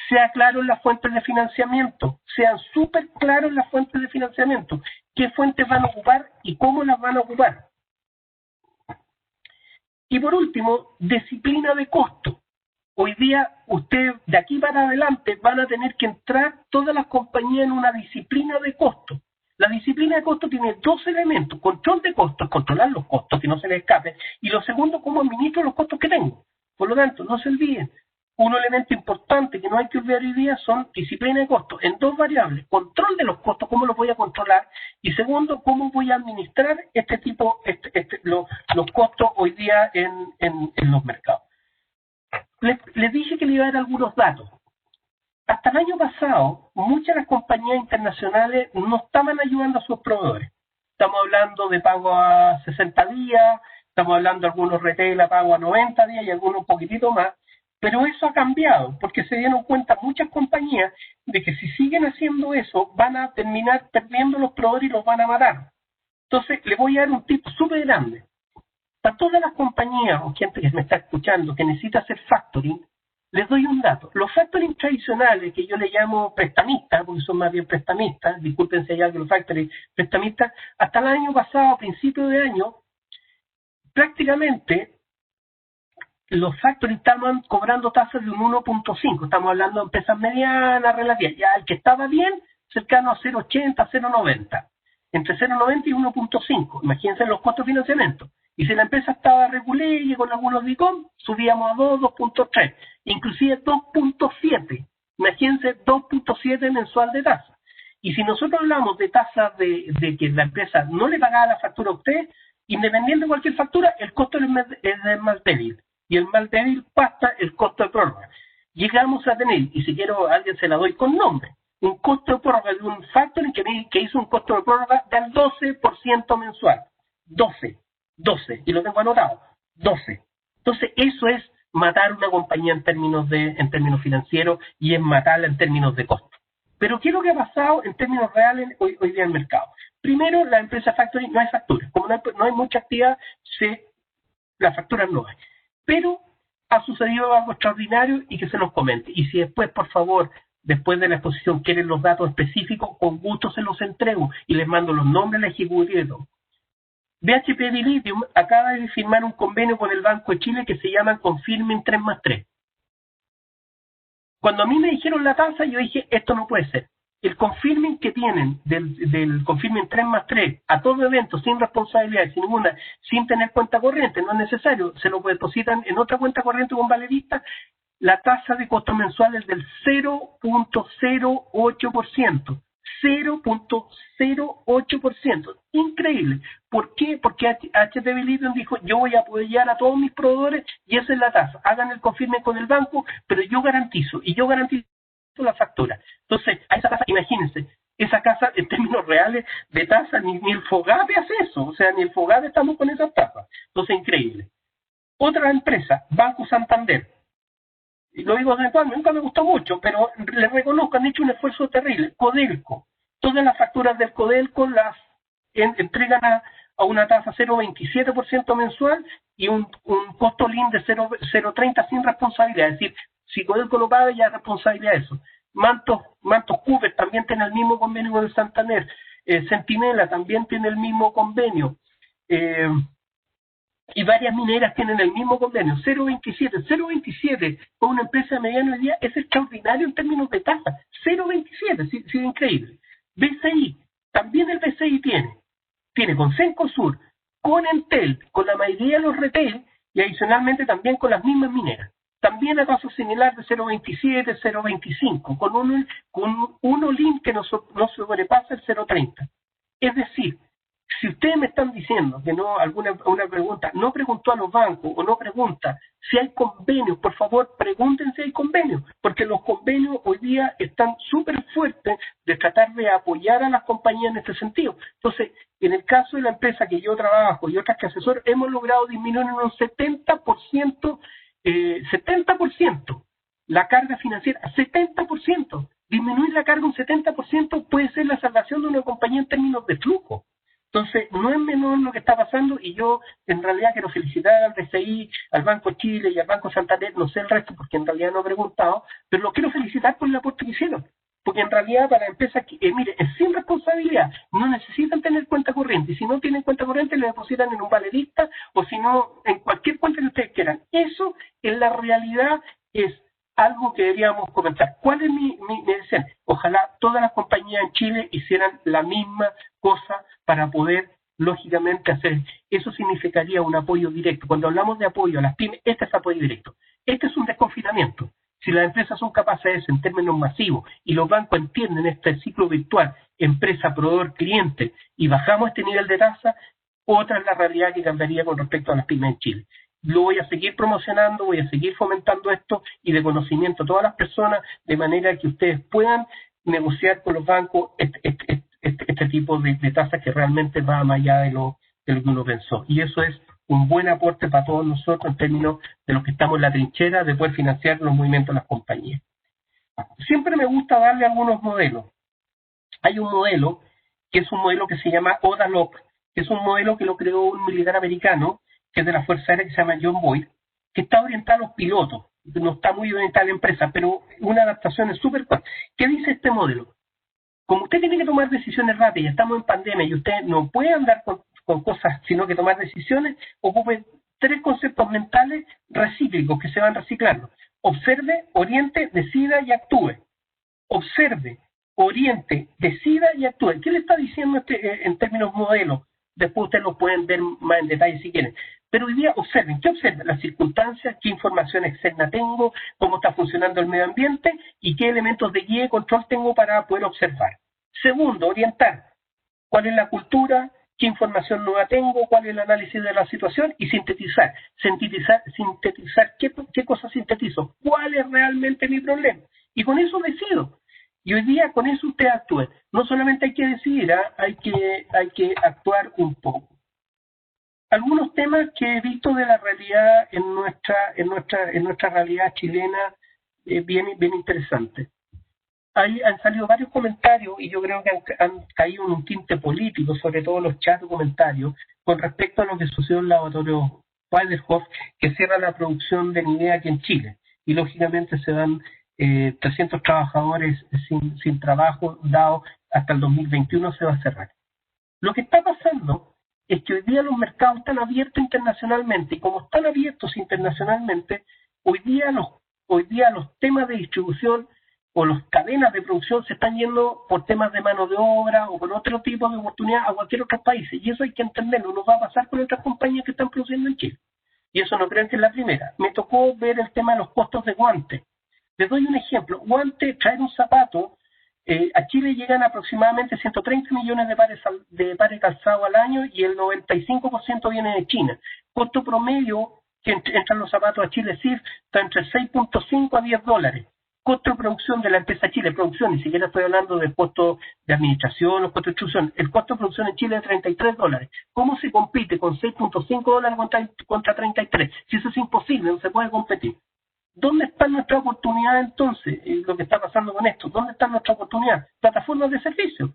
Sea claro en las fuentes de financiamiento, sean súper claros en las fuentes de financiamiento, qué fuentes van a ocupar y cómo las van a ocupar. Y por último, disciplina de costo. Hoy día, usted de aquí para adelante van a tener que entrar todas las compañías en una disciplina de costo. La disciplina de costo tiene dos elementos: control de costos, controlar los costos, que no se les escape, y lo segundo, cómo administro los costos que tengo. Por lo tanto, no se olviden, un elemento importante que no hay que olvidar hoy día son disciplina de costos en dos variables: control de los costos, cómo los voy a controlar, y segundo, cómo voy a administrar los costos hoy día en los mercados. Les dije que le iba a dar algunos datos. Hasta el año pasado, muchas de las compañías internacionales no estaban ayudando a sus proveedores. Estamos hablando de pago a 60 días, estamos hablando de algunos retail a pago a 90 días y algunos un poquitito más, pero eso ha cambiado porque se dieron cuenta muchas compañías de que si siguen haciendo eso van a terminar perdiendo los proveedores y los van a matar. Entonces, les voy a dar un tip súper grande. Para todas las compañías o gente que me está escuchando que necesita hacer factoring, les doy un dato. Los factoring tradicionales, que yo le llamo prestamistas, porque son más bien prestamistas, disculpen si hay algo de los factoring prestamistas, hasta el año pasado, a principio de año, prácticamente los factoring estaban cobrando tasas de un 1.5. Estamos hablando de empresas medianas, relativas. Ya el que estaba bien, cercano a 0.80, 0.90. Entre 0.90 y 1.5. Imagínense los costos de financiamiento. Y si la empresa estaba regular y con algunos DICOM, subíamos a 2, 2.3, inclusive 2.7. Imagínense 2.7 mensual de tasa. Y si nosotros hablamos de tasas de que la empresa no le pagaba la factura a usted, independiente de cualquier factura, el costo es el más débil. Y el más débil pasa el costo de prórroga. Llegamos a tener, y si quiero a alguien se la doy con nombre, un costo de prórroga de un factoring que hizo un costo de prórroga del 12% mensual. 12, y lo tengo anotado, 12. Entonces, eso es matar una compañía en términos financieros y es matarla en términos de costo. Pero ¿qué es lo que ha pasado en términos reales hoy día en el mercado? Primero, la empresa factoring no hay facturas. Como no hay mucha actividad, las facturas no hay. Pero ha sucedido algo extraordinario y que se los comente. Y si después, por favor, después de la exposición quieren los datos específicos, con gusto se los entrego y les mando los nombres, la ejecutiva y todo. BHP Bilitium acaba de firmar un convenio con el Banco de Chile que se llama Confirming 3+3. Cuando a mí me dijeron la tasa, yo dije, esto no puede ser. El confirming que tienen del confirming 3+3 a todo evento, sin responsabilidad, sin tener cuenta corriente, no es necesario, se lo depositan en otra cuenta corriente con valerista, la tasa de costo mensual es del 0.08%. 0.08%. Increíble. ¿Por qué? Porque HT Billiton dijo, yo voy a apoyar a todos mis proveedores y esa es la tasa. Hagan el confirme con el banco, pero yo garantizo la factura. Entonces, a esa tasa, imagínense, esa casa en términos reales de tasa, ni el FOGAPE hace eso. O sea, ni el FOGAPE estamos con esas tasas. Entonces, increíble. Otra empresa, Banco Santander. Y lo digo de cuando, nunca me gustó mucho, pero les reconozco, han hecho un esfuerzo terrible. Codelco, todas las facturas del Codelco las entregan a una tasa 0.27% mensual y un costo LIN de 0.30 sin responsabilidad. Es decir, si Codelco lo paga, ya es responsabilidad de eso. Mantos Cooper también tiene el mismo convenio con el Santander. Centinela también tiene el mismo convenio. Y varias mineras tienen el mismo convenio, 0.27 con una empresa de mediano hoy día es extraordinario en términos de tasa, 0.27, sí, increíble. BCI, también el BCI tiene con Cencosur, con Entel, con la mayoría de los retail y adicionalmente también con las mismas mineras. También a tasa similar de 0.27, 0.25, con uno LIN que no sobrepasa el 0.30. Es decir, si ustedes me están diciendo que no, una pregunta, no preguntó a los bancos o no pregunta si hay convenios, por favor pregunten si hay convenios, porque los convenios hoy día están súper fuertes de tratar de apoyar a las compañías en este sentido. Entonces, en el caso de la empresa que yo trabajo y otras que asesoro, hemos logrado disminuir en un 70%, 70% la carga financiera, 70%. Disminuir la carga un 70% puede ser la salvación de una compañía en términos de flujo. Entonces, no es menor lo que está pasando y yo en realidad quiero felicitar al BCI, al Banco Chile y al Banco Santander, no sé el resto porque en realidad no he preguntado, pero los quiero felicitar por el aporte que hicieron. Porque en realidad para empresas que, mire, es sin responsabilidad, no necesitan tener cuenta corriente. Y si no tienen cuenta corriente, le depositan en un valerista o si no, en cualquier cuenta que ustedes quieran. Eso en la realidad es algo que deberíamos comentar. ¿Cuál es mi deseo? Ojalá todas las compañías en Chile hicieran la misma cosa para poder, lógicamente, hacer. Eso significaría un apoyo directo. Cuando hablamos de apoyo a las pymes, este es apoyo directo. Este es un desconfinamiento. Si las empresas son capaces de eso en términos masivos y los bancos entienden este ciclo virtual, empresa, proveedor, cliente, y bajamos este nivel de tasa, otra es la realidad que cambiaría con respecto a las pymes en Chile. Lo voy a seguir promocionando, voy a seguir fomentando esto y de conocimiento a todas las personas, de manera que ustedes puedan negociar con los bancos este tipo de tasas que realmente va más allá de lo que uno pensó. Y eso es un buen aporte para todos nosotros en términos de los que estamos en la trinchera de poder financiar los movimientos de las compañías. Siempre me gusta darle algunos modelos. Hay un modelo que es un modelo que se llama ODALOC, que es un modelo que lo creó un militar americano, que es de la Fuerza Aérea, que se llama John Boyd, que está orientado a los pilotos, no está muy orientado a la empresa, pero una adaptación es súper fuerte. ¿Qué dice este modelo? Como usted tiene que tomar decisiones rápidas, estamos en pandemia y usted no puede andar con cosas, sino que tomar decisiones, ocupe 3 conceptos mentales recíclicos que se van reciclando. Observe, oriente, decida y actúe. Observe, oriente, decida y actúe. ¿Qué le está diciendo en términos modelos? Después ustedes lo pueden ver más en detalle si quieren. Pero hoy día observen, ¿qué observan? Las circunstancias, qué información externa tengo, cómo está funcionando el medio ambiente y qué elementos de guía y control tengo para poder observar. Segundo, orientar. ¿Cuál es la cultura? ¿Qué información nueva tengo? ¿Cuál es el análisis de la situación? Y sintetizar. ¿Qué cosas sintetizo? ¿Cuál es realmente mi problema? Y con eso decido. Y hoy día con eso usted actúa. No solamente hay que decidir, hay que actuar un poco. Algunos temas que he visto de la realidad en nuestra realidad chilena, bien interesantes. Han salido varios comentarios y yo creo que han caído en un tinte político, sobre todo los chats de comentarios, con respecto a lo que sucedió en el laboratorio Weiderhof, que cierra la producción de Nidea aquí en Chile. Y lógicamente se dan 300 trabajadores sin trabajo, dado hasta el 2021 se va a cerrar. Lo que está pasando es que hoy día los mercados están abiertos internacionalmente y como están abiertos internacionalmente, hoy día los temas de distribución o las cadenas de producción se están yendo por temas de mano de obra o por otro tipo de oportunidad a cualquier otro país. Y eso hay que entenderlo, no va a pasar con otras compañías que están produciendo en Chile. Y eso no creo que es la primera. Me tocó ver el tema de los costos de guantes. Les doy un ejemplo. Guante, traer un zapato, a Chile llegan aproximadamente 130 millones de pares calzados al año y el 95% viene de China. Costo promedio que entran los zapatos a Chile CIF está entre 6.5 a $10. Costo de producción de la empresa Chile, producción, ni siquiera estoy hablando de costo de administración o costo de distribución. El costo de producción en Chile es $33. ¿Cómo se compite con $6.5 contra 33? Si eso es imposible, no se puede competir. ¿Dónde está nuestra oportunidad entonces? Lo que está pasando con esto. ¿Dónde está nuestra oportunidad? Plataformas de servicio.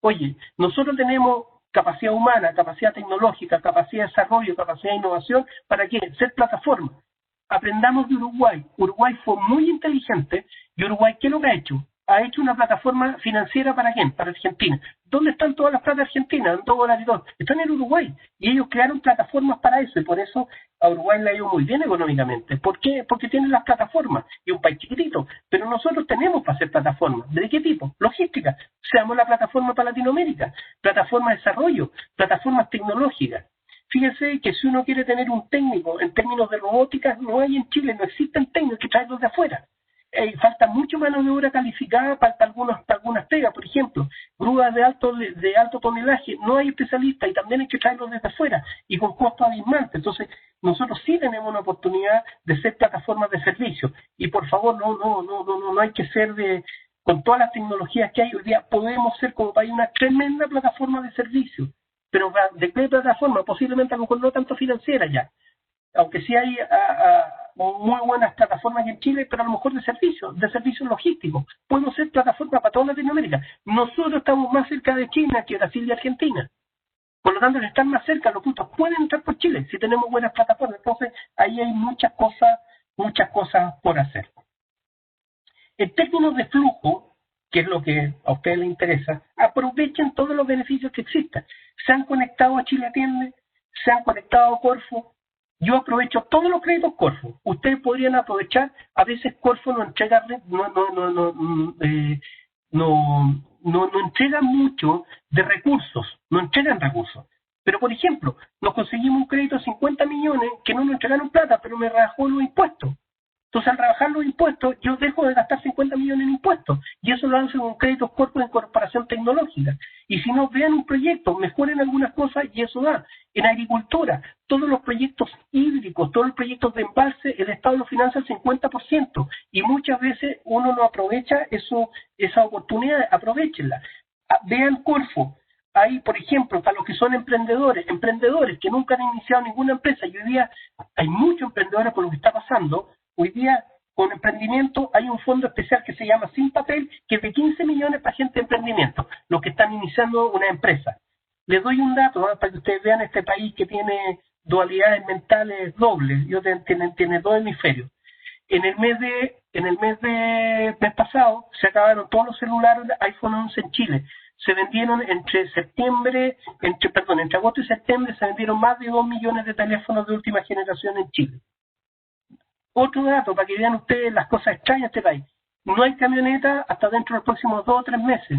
Oye, nosotros tenemos capacidad humana, capacidad tecnológica, capacidad de desarrollo, capacidad de innovación. ¿Para qué? Ser plataforma. Aprendamos de Uruguay. Uruguay fue muy inteligente y Uruguay, ¿qué es lo que ha hecho? Ha hecho una plataforma financiera ¿para quién? Para Argentina. ¿Dónde están todas las plata argentinas? En $2 y todo. Están en Uruguay. Y ellos crearon plataformas para eso y por eso a Uruguay le ha ido muy bien económicamente. ¿Por qué? Porque tienen las plataformas. Y un país chiquitito. Pero nosotros tenemos para hacer plataformas. ¿De qué tipo? Logística. Seamos la plataforma para Latinoamérica. Plataforma de desarrollo. Plataformas tecnológicas. Fíjese que si uno quiere tener un técnico en términos de robótica, no hay en Chile, no existen técnicos, hay que traerlos de afuera. Falta mucho mano de obra calificada para algunas pegas, por ejemplo, grúas de alto tonelaje, no hay especialistas y también hay que traerlos desde afuera y con costos abismantes. Entonces, nosotros sí tenemos una oportunidad de ser plataformas de servicio y por favor no hay que ser con todas las tecnologías que hay hoy día, podemos ser como país una tremenda plataforma de servicio. Pero ¿de qué plataforma? Posiblemente a lo mejor no tanto financiera ya, aunque sí hay muy buenas plataformas en Chile, pero a lo mejor de servicios logísticos. Podemos ser plataforma para toda Latinoamérica. Nosotros estamos más cerca de China que Brasil y Argentina. Por lo tanto, al estar más cerca, los puntos pueden entrar por Chile si tenemos buenas plataformas. Entonces, ahí hay muchas cosas por hacer. En términos de flujo, que es lo que a ustedes les interesa, aprovechen todos los beneficios que existan. Se han conectado a Chile Atiende, se han conectado a Corfo. Yo aprovecho todos los créditos Corfo. Ustedes podrían aprovechar, a veces Corfo no entrega, no entrega mucho de recursos, no entregan recursos. Pero, por ejemplo, nos conseguimos un crédito de 50 millones que no nos entregaron plata, pero me rajó los impuestos. Entonces, al rebajar los impuestos, yo dejo de gastar 50 millones en impuestos. Y eso lo hacen con créditos cortos en corporación tecnológica. Y si no, vean un proyecto, mejoren algunas cosas y eso da. En agricultura, todos los proyectos hídricos, todos los proyectos de embalse, el Estado lo financia al 50%. Y muchas veces uno no aprovecha esa oportunidad, aprovechenla. Vean Corfo. Hay, por ejemplo, para los que son emprendedores que nunca han iniciado ninguna empresa, y hoy día hay muchos emprendedores por lo que está pasando. Hoy día, con emprendimiento, hay un fondo especial que se llama Sin Papel, que es de 15 millones para gente de emprendimiento, los que están iniciando una empresa. Les doy un dato para que ustedes vean este país que tiene dualidades mentales dobles, tiene dos hemisferios. En el mes pasado se acabaron todos los celulares de iPhone 11 en Chile. Se vendieron entre agosto y septiembre se vendieron más de 2 millones de teléfonos de última generación en Chile. Otro dato para que vean ustedes las cosas extrañas de este país. No hay camioneta hasta dentro de los próximos 2 o 3 meses.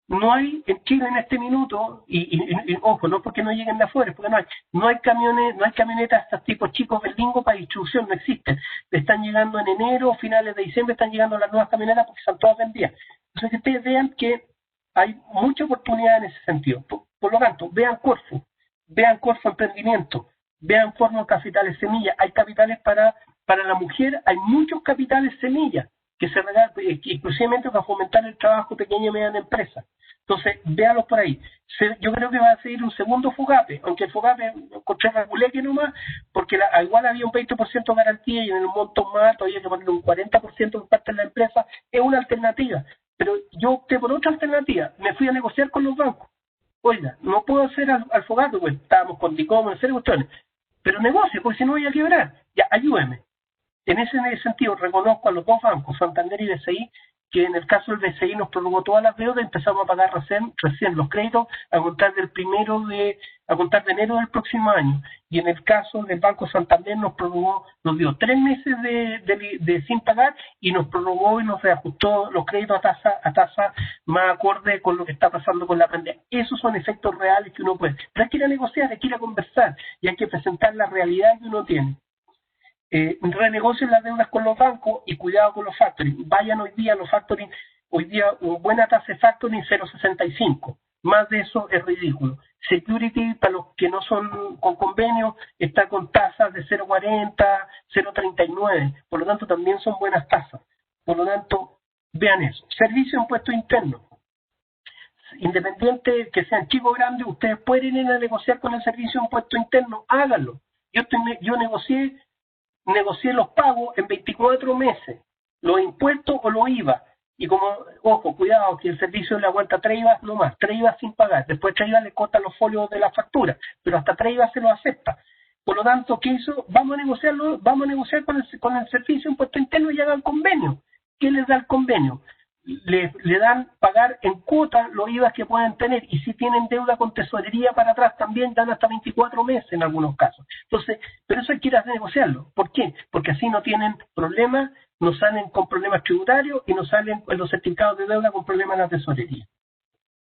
No hay en Chile en este minuto, y ojo, no porque no lleguen de afuera, porque no hay camionetas hasta tipos chicos Berlingo para distribución, no existen. Están llegando en enero, finales de diciembre, están llegando las nuevas camionetas porque están todas vendidas. Entonces que ustedes vean que hay mucha oportunidad en ese sentido. Por lo tanto, vean Corfo Emprendimiento, vean Fórmula Capitales Semilla. Hay capitales para la mujer, hay muchos capitales semillas que se regalan exclusivamente para fomentar el trabajo pequeña y mediana empresa. Entonces, véalos por ahí. Yo creo que va a seguir un segundo FOGAPE, aunque el FOGAPE encontré reguleque nomás, porque igual había un 20% de garantía y en el monto más alto había que poner un 40% por parte de la empresa. Es una alternativa, pero yo opté por otra alternativa. Me fui a negociar con los bancos. Oiga, no puedo hacer al FOGAPE, pues estábamos con DICOM, en serio cuestiones, pero negocie, porque si no voy a quebrar. Ya, ayúdeme. En ese sentido, reconozco a los dos bancos, Santander y BCI, que en el caso del BCI nos prorrogó todas las deudas y empezamos a pagar recién los créditos a contar de enero del próximo año. Y en el caso del Banco Santander nos dio 3 meses de sin pagar y nos prorrogó y nos reajustó los créditos a tasa más acorde con lo que está pasando con la pandemia. Esos son efectos reales que uno puede. Pero hay que ir a negociar, hay que ir a conversar y hay que presentar la realidad que uno tiene. Renegocien las deudas con los bancos y cuidado con los factoring. Vayan hoy día a los factoring, hoy día una buena tasa de factoring 0,65. Más de eso es ridículo. Security, para los que no son con convenio, está con tasas de 0,40, 0,39. Por lo tanto, también son buenas tasas. Por lo tanto, vean eso. Servicio de impuesto interno. Independiente que sean chicos o grandes, ustedes pueden ir a negociar con el servicio de impuesto interno. Háganlo. Yo negocié los pagos en 24 meses, los impuestos o los IVA. Y como, ojo, cuidado, que el servicio le aguanta 3 IVA no más, 3 IVA sin pagar. Después 3 IVA le cortan los folios de la factura, pero hasta 3 IVA se lo acepta. Por lo tanto, ¿qué hizo? Vamos a negociar con el servicio de impuesto interno y hagan convenio. ¿Qué les da el convenio? Le dan pagar en cuotas los IVA que pueden tener, y si tienen deuda con tesorería para atrás también dan hasta 24 meses en algunos casos. Entonces, pero eso hay que ir a negociarlo. ¿Por qué? Porque así no tienen problemas, no salen con problemas tributarios y no salen en los certificados de deuda con problemas en la tesorería.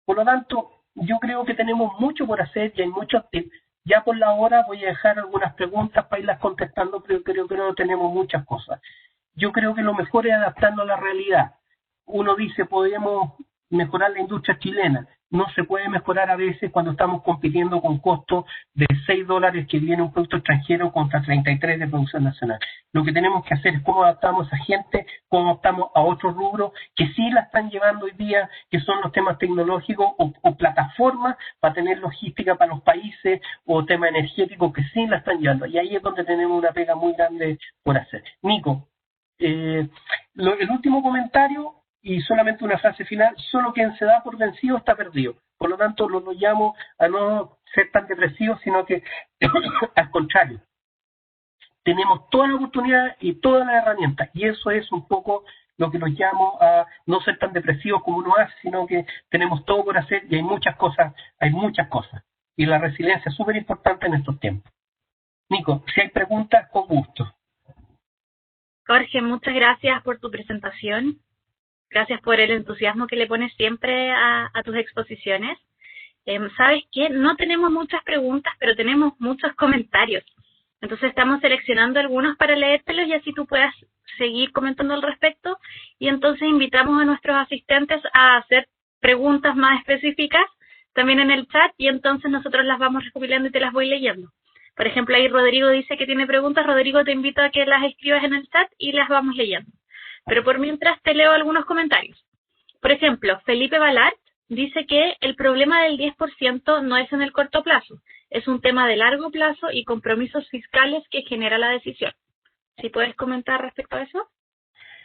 Por lo tanto, yo creo que tenemos mucho por hacer y hay muchos tips. Ya por la hora voy a dejar algunas preguntas para irlas contestando, pero creo que no tenemos muchas cosas. Yo creo que lo mejor es adaptarnos a la realidad. Uno dice, podemos mejorar la industria chilena. No se puede mejorar a veces cuando estamos compitiendo con costos de $6 que viene un producto extranjero contra 33 de producción nacional. Lo que tenemos que hacer es cómo adaptamos a gente, cómo adaptamos a otros rubros que sí la están llevando hoy día, que son los temas tecnológicos o plataformas para tener logística para los países, o temas energéticos que sí la están llevando. Y ahí es donde tenemos una pega muy grande por hacer. Nico, el último comentario y solamente una frase final: solo quien se da por vencido está perdido. Por lo tanto, lo llamo a no ser tan depresivos, sino que al contrario, tenemos toda la oportunidad y todas las herramientas, y eso es un poco lo que nos llamo a no ser tan depresivos como uno hace, sino que tenemos todo por hacer y hay muchas cosas, y la resiliencia es súper importante en estos tiempos. Nico, si hay preguntas, con gusto. Jorge, muchas gracias por tu presentación. Gracias por el entusiasmo que le pones siempre a tus exposiciones. ¿Sabes qué? No tenemos muchas preguntas, pero tenemos muchos comentarios. Entonces estamos seleccionando algunos para leértelos y así tú puedas seguir comentando al respecto. Y entonces invitamos a nuestros asistentes a hacer preguntas más específicas también en el chat, y entonces nosotros las vamos recopilando y te las voy leyendo. Por ejemplo, ahí Rodrigo dice que tiene preguntas. Rodrigo, te invito a que las escribas en el chat y las vamos leyendo. Pero por mientras te leo algunos comentarios. Por ejemplo, Felipe Balart dice que el problema del 10% no es en el corto plazo, es un tema de largo plazo y compromisos fiscales que genera la decisión. ¿Sí puedes comentar respecto a eso?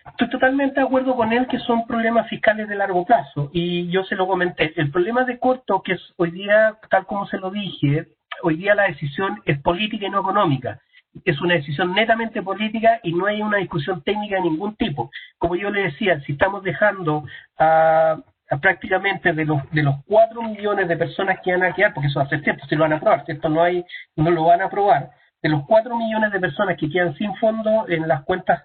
Estoy totalmente de acuerdo con él que son problemas fiscales de largo plazo, y yo se lo comenté. El problema de corto, que es hoy día, tal como se lo dije, hoy día la decisión es política y no económica. Es una decisión netamente política y no hay una discusión técnica de ningún tipo. Como yo le decía, si estamos dejando a prácticamente de los 4 millones de personas que van a quedar, porque eso hace tiempo, si lo van a aprobar, ¿cierto? No lo van a aprobar. De los 4 millones de personas que quedan sin fondo en las cuentas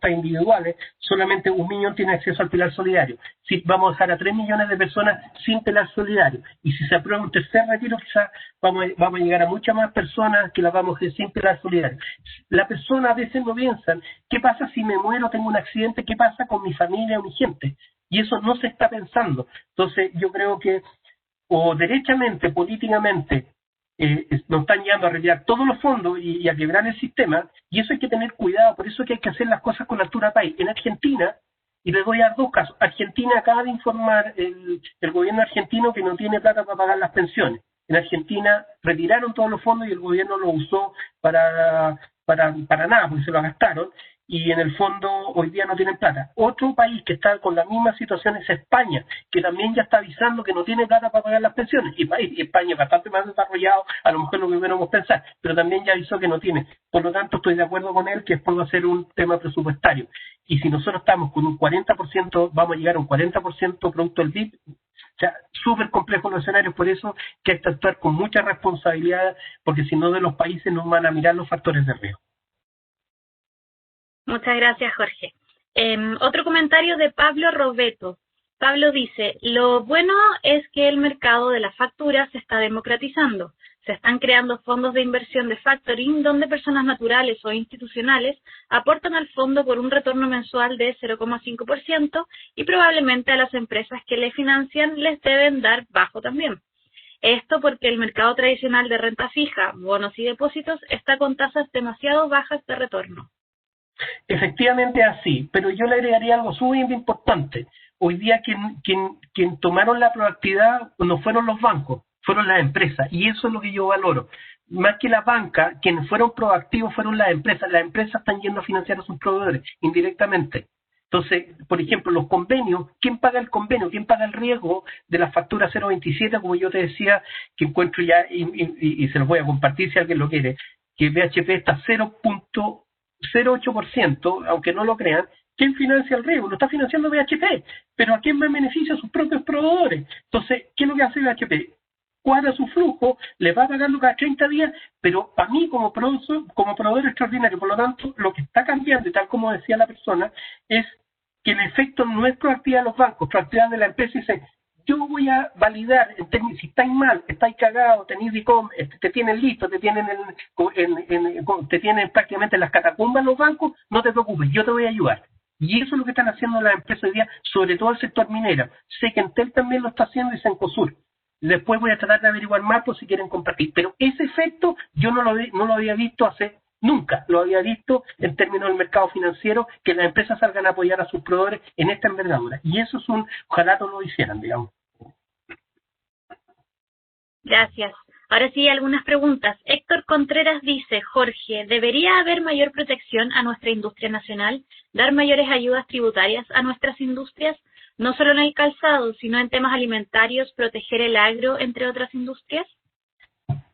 individuales, solamente 1 millón tiene acceso al pilar solidario. Si vamos a dejar a 3 millones de personas sin pilar solidario, y si se aprueba un tercer retiro, quizás vamos a llegar a muchas más personas que las vamos a hacer sin pilar solidario. La persona a veces no piensa, ¿qué pasa si me muero, tengo un accidente? ¿Qué pasa con mi familia o mi gente? Y eso no se está pensando. Entonces yo creo que o derechamente, políticamente, nos están llevando a retirar todos los fondos y a quebrar el sistema, y eso hay que tener cuidado. Por eso que hay que hacer las cosas con altura país. En Argentina, Y les voy a dar dos casos. Argentina acaba de informar el gobierno argentino que no tiene plata para pagar las pensiones. En Argentina retiraron todos los fondos y el gobierno lo usó para nada, porque se lo gastaron, y en el fondo hoy día no tienen plata. Otro país que está con la misma situación es España, que también ya está avisando que no tiene plata para pagar las pensiones. Y España es bastante más desarrollado, a lo mejor lo que hubiéramos pensar, pero también ya avisó que no tiene. Por lo tanto, estoy de acuerdo con él que esto va a ser un tema presupuestario. Y si nosotros estamos con un 40%, vamos a llegar a un 40% producto del PIB. O sea, súper complejo los escenarios, por eso que hay que actuar con mucha responsabilidad, porque si no de los países nos van a mirar los factores de riesgo. Muchas gracias, Jorge. Otro comentario de Pablo Robeto. Pablo dice, lo bueno es que el mercado de las facturas se está democratizando. Se están creando fondos de inversión de factoring donde personas naturales o institucionales aportan al fondo por un retorno mensual de 0,5% y probablemente a las empresas que le financian les deben dar bajo también. Esto porque el mercado tradicional de renta fija, bonos y depósitos está con tasas demasiado bajas de retorno. Efectivamente así, pero yo le agregaría algo sumamente importante. Hoy día quien tomaron la proactividad no fueron los bancos, fueron las empresas, y eso es lo que yo valoro. Más que la banca, quienes fueron proactivos fueron las empresas están yendo a financiar a sus proveedores indirectamente. Entonces, por ejemplo, los convenios, ¿quién paga el convenio? ¿Quién paga el riesgo de la factura 027? Como yo te decía, que encuentro ya, y se los voy a compartir si alguien lo quiere, que BHP está 0,08%, aunque no lo crean. ¿Quién financia el riesgo? Lo está financiando BHP, pero ¿a quién más beneficia? A sus propios proveedores. Entonces, ¿qué es lo que hace BHP? Cuadra su flujo, le va pagando cada 30 días, pero para mí como proveedor extraordinario, por lo tanto, lo que está cambiando, y tal como decía la persona, es que el efecto no es proactividad de los bancos, proactividad de la empresa, y dice, yo voy a validar, si estáis mal, estáis cagados, tenéis te tienen listo, te tienen prácticamente en las catacumbas los bancos, no te preocupes, yo te voy a ayudar. Y eso es lo que están haciendo las empresas hoy día, sobre todo el sector minero. Sé que Entel también lo está haciendo y Cencosur. Después voy a tratar de averiguar más por si quieren compartir. Pero ese efecto yo no lo había visto nunca. Lo había visto en términos del mercado financiero, que las empresas salgan a apoyar a sus proveedores en esta envergadura. Y eso es ojalá todos lo hicieran, digamos. Gracias. Ahora sí, algunas preguntas. Héctor Contreras dice, Jorge, ¿debería haber mayor protección a nuestra industria nacional? ¿Dar mayores ayudas tributarias a nuestras industrias? No solo en el calzado, sino en temas alimentarios, proteger el agro, entre otras industrias.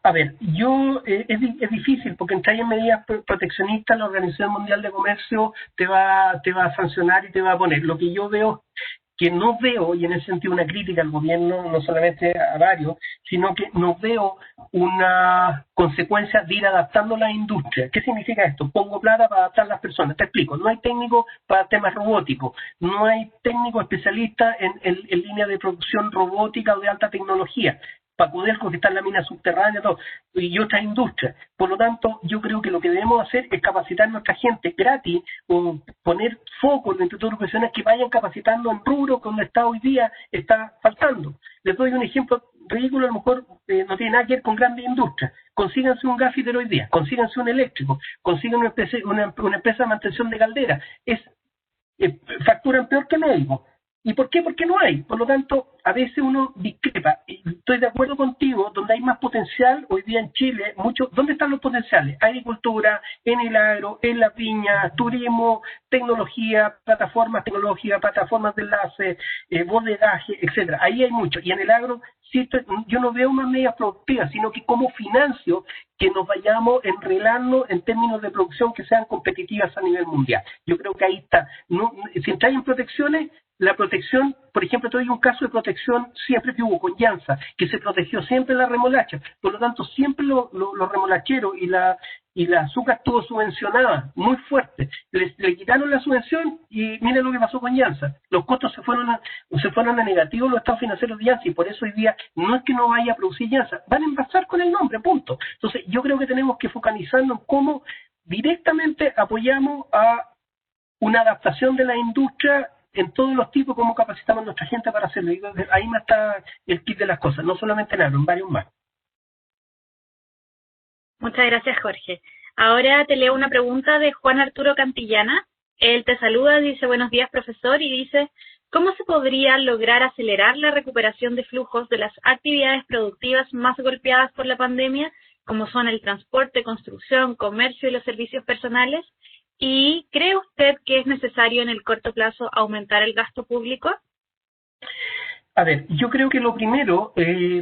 A ver, es difícil porque entrar en medidas proteccionistas, la Organización Mundial de Comercio te va a sancionar y te va a poner. Lo que yo veo, y en ese sentido una crítica al gobierno, no solamente a varios, sino que no veo una consecuencia de ir adaptando la industria. ¿Qué significa esto? Pongo plata para adaptar a las personas. Te explico, no hay técnicos para temas robóticos, no hay técnicos especialistas en línea de producción robótica o de alta tecnología para poder conquistar la mina subterránea y otras industrias. Por lo tanto, yo creo que lo que debemos hacer es capacitar a nuestra gente gratis, o poner foco en los institutos profesionales que vayan capacitando en rubros donde está hoy día está faltando. Les doy un ejemplo ridículo, a lo mejor no tiene nada que ver con grandes industrias. Consíganse un gaffiter hoy día, consíganse un eléctrico, consigan una empresa de mantención de caldera. Facturan peor que médicos. ¿Y por qué? Porque no hay. Por lo tanto, a veces uno discrepa. Estoy de acuerdo contigo, donde hay más potencial hoy día en Chile, ¿dónde están los potenciales? Agricultura, en el agro, en la piña, turismo, tecnología, plataformas tecnológicas, plataformas de enlace, bodegaje, etcétera. Ahí hay mucho. Y en el agro, yo no veo unas medidas productivas, sino que como financio que nos vayamos enrelando en términos de producción que sean competitivas a nivel mundial. Yo creo que ahí está. Si entráis en protecciones, la protección, por ejemplo, te doy un caso de protección siempre que hubo con Llanza, que se protegió siempre la remolacha. Por lo tanto, siempre los remolacheros y la azúcar estuvo subvencionada, muy fuerte. Le quitaron la subvención y miren lo que pasó con Llanza. Los costos se fueron a negativos los estados financieros de Llanza, y por eso hoy día no es que no vaya a producir Llanza, van a envasar con el nombre, punto. Entonces, yo creo que tenemos que focalizarnos en cómo directamente apoyamos a una adaptación de la industria en todos los tipos, cómo capacitamos a nuestra gente para hacerlo. Y ahí más está el kit de las cosas, no solamente en agro, en varios más. Muchas gracias, Jorge. Ahora te leo una pregunta de Juan Arturo Cantillana, Él te saluda, dice buenos días profesor, y dice, ¿cómo se podría lograr acelerar la recuperación de flujos de las actividades productivas más golpeadas por la pandemia, como son el transporte, construcción, comercio y los servicios personales? ¿Y cree usted que es necesario en el corto plazo aumentar el gasto público? A ver, yo creo que lo primero,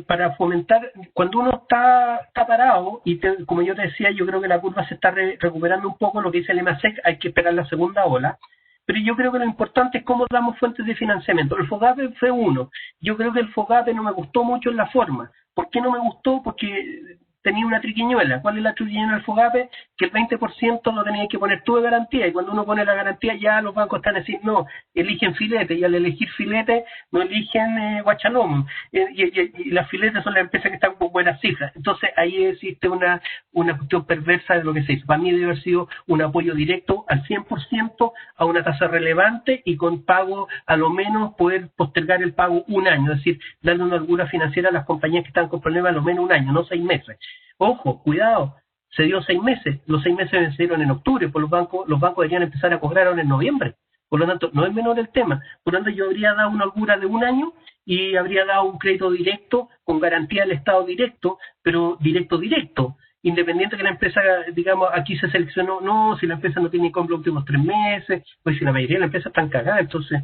para fomentar, cuando uno está parado, y como yo te decía, yo creo que la curva se está recuperando un poco, lo que dice el EMASEC, hay que esperar la segunda ola, pero yo creo que lo importante es cómo damos fuentes de financiamiento. El FOGAPE fue uno. Yo creo que el FOGAPE no me gustó mucho en la forma. ¿Por qué no me gustó? Porque tenía una triquiñuela. ¿Cuál es la triquiñuela del FOGAPE? Que el 20% lo tenías que poner tú de garantía, y cuando uno pone la garantía ya los bancos están diciendo, no, eligen filete, y al elegir filete no eligen guachalomo, y las filetes son las empresas que están con buenas cifras. Entonces ahí existe una cuestión perversa de lo que se hizo. Para mí debe haber sido un apoyo directo al 100% a una tasa relevante y con pago, a lo menos poder postergar el pago un año, es decir, darle una holgura financiera a las compañías que están con problemas a lo menos un año, no 6 meses. Ojo, cuidado, se dio 6 meses, los 6 meses vencieron en octubre, por los bancos deberían empezar a cobrar ahora en noviembre, por lo tanto no es menor el tema, por lo tanto yo habría dado una holgura de un año y habría dado un crédito directo con garantía del Estado directo, pero directo, independiente que la empresa, digamos, aquí se seleccionó, no, si la empresa no tiene compra los últimos 3 meses, pues si la mayoría de las empresas están cagadas, entonces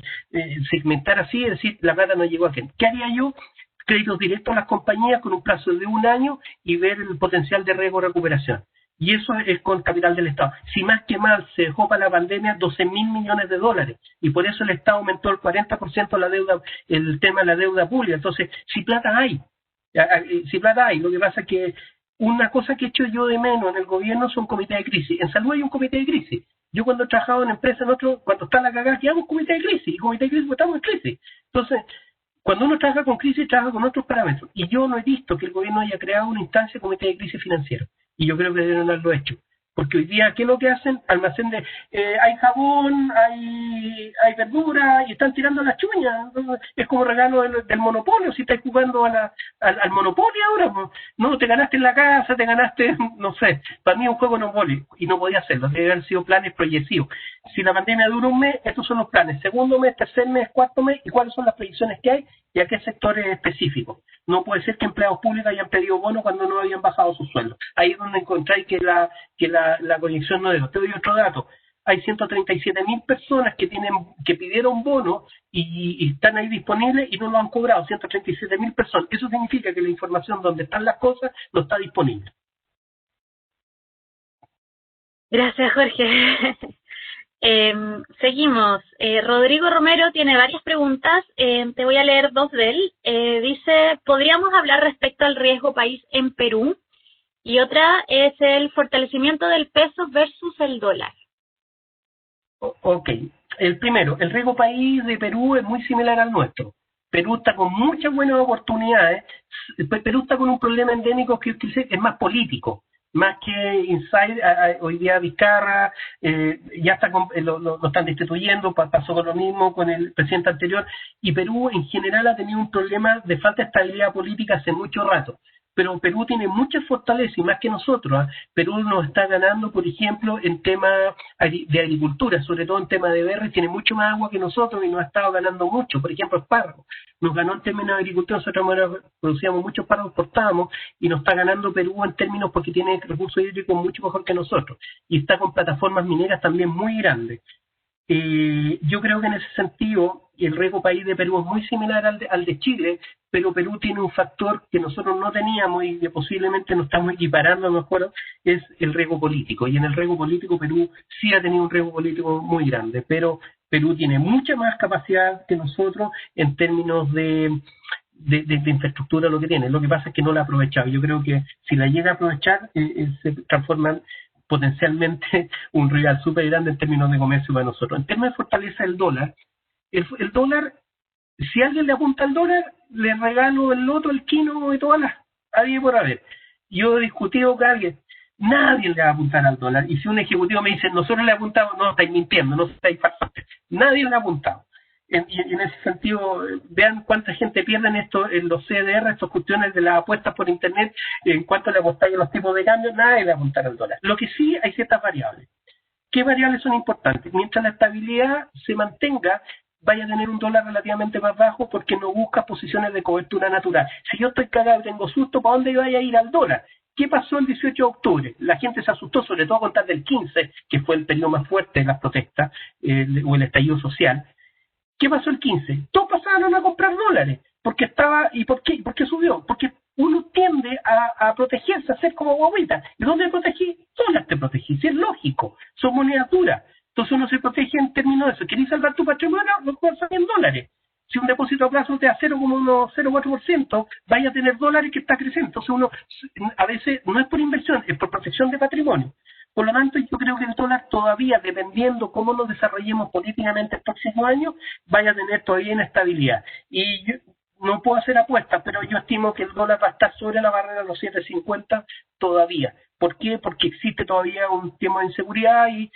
segmentar así, es decir, la plata no llegó a quién. ¿Qué haría yo? Créditos directos a las compañías con un plazo de un año y ver el potencial de riesgo de recuperación. Y eso es con capital del Estado. Si más que mal se dejó para la pandemia 12.000 millones de dólares, y por eso el Estado aumentó el 40% la deuda, el tema de la deuda pública. Entonces, si plata hay, lo que pasa es que una cosa que he hecho yo de menos en el gobierno son comités de crisis. En salud hay un comité de crisis. Yo cuando he trabajado en empresas, cuando está la cagada, que hago un comité de crisis, y comité de crisis porque estamos en crisis. Entonces, cuando uno trabaja con crisis, trabaja con otros parámetros. Y yo no he visto que el gobierno haya creado una instancia de comité de crisis financiera. Y yo creo que deben haberlo hecho. Porque hoy día, ¿qué es lo que hacen? Almacén de... hay jabón, hay verdura, y están tirando las chuñas. Es como regalo del monopolio, si estás jugando al monopolio ahora. Pues, no, te ganaste en la casa, te ganaste, no sé. Para mí es un juego de monopolio, y no podía hacerlo. Debe haber sido planes proyectivos. Si la pandemia dura un mes, estos son los planes. Segundo mes, tercer mes, cuarto mes, y cuáles son las proyecciones que hay, y a qué sectores específicos. No puede ser que empleados públicos hayan pedido bonos cuando no habían bajado sus sueldos. Ahí es donde encontráis que la proyección no debe. Te doy otro dato. Hay 137.000 personas que pidieron bonos y están ahí disponibles y no lo han cobrado. 137.000 personas. Eso significa que la información donde están las cosas no está disponible. Gracias, Jorge. Seguimos. Rodrigo Romero tiene varias preguntas. Te voy a leer dos de él. Dice, ¿podríamos hablar respecto al riesgo país en Perú? Y otra es el fortalecimiento del peso versus el dólar. Ok. El primero, el riesgo país de Perú es muy similar al nuestro. Perú está con muchas buenas oportunidades. Perú está con un problema endémico que es más político. Más que inside, hoy día Vizcarra ya está lo están destituyendo, pasó con lo mismo con el presidente anterior, y Perú en general ha tenido un problema de falta de estabilidad política hace mucho rato. Pero Perú tiene muchas fortalezas y más que nosotros. Perú nos está ganando, por ejemplo, en temas de agricultura, sobre todo en temas de berries, tiene mucho más agua que nosotros y nos ha estado ganando mucho. Por ejemplo, espárragos. Nos ganó en términos de agricultura, nosotros producíamos muchos espárragos, exportábamos, y nos está ganando Perú en términos porque tiene recursos hídricos mucho mejor que nosotros. Y está con plataformas mineras también muy grandes. Yo creo que en ese sentido el riesgo país de Perú es muy similar al de Chile, pero Perú tiene un factor que nosotros no teníamos y que posiblemente nos estamos equiparando, me acuerdo, es el riesgo político. Y en el riesgo político Perú sí ha tenido un riesgo político muy grande, pero Perú tiene mucha más capacidad que nosotros en términos de infraestructura, lo que tiene. Lo que pasa es que no la ha aprovechado. Yo creo que si la llega a aprovechar, se transforma potencialmente un rival súper grande en términos de comercio para nosotros. En términos de fortaleza del dólar, el dólar, si alguien le apunta al dólar, le regalo el loto, el quino y todas las había por haber. Yo he discutido con alguien, nadie le va a apuntar al dólar, y si un ejecutivo me dice, nosotros le apuntamos, no, estáis mintiendo, no estáis farsando, nadie le ha apuntado. Y en ese sentido, vean cuánta gente pierde en los CDR, estas cuestiones de las apuestas por internet, en cuanto le apostáis a los tipos de cambio, nadie le va a apuntar al dólar. Lo que sí, hay ciertas variables. ¿Qué variables son importantes? Mientras la estabilidad se mantenga, vaya a tener un dólar relativamente más bajo porque no busca posiciones de cobertura natural. Si yo estoy cagado y tengo susto, ¿para dónde vaya a ir al dólar? ¿Qué pasó el 18 de octubre? La gente se asustó, sobre todo a contar del 15, que fue el periodo más fuerte de las protestas o el estallido social. ¿Qué pasó el 15? Todos pasaron a comprar dólares. Porque estaba, ¿y por qué? ¿Por qué subió? Porque uno tiende a protegerse, a ser como guaguita. ¿Y dónde protegí? Dólar te protegí, si es lógico. Son monedas duras. Entonces uno se protege en términos de eso. ¿Querés salvar tu patrimonio? Lo puedes hacer en dólares. Si un depósito a plazo te da 0,04%, vaya a tener dólares que está creciendo. Entonces uno, a veces, no es por inversión, es por protección de patrimonio. Por lo tanto, yo creo que el dólar todavía, dependiendo cómo nos desarrollemos políticamente el próximo año, vaya a tener todavía inestabilidad. Y yo no puedo hacer apuestas, pero yo estimo que el dólar va a estar sobre la barrera de los 7.50 todavía. ¿Por qué? Porque existe todavía un tema de inseguridad y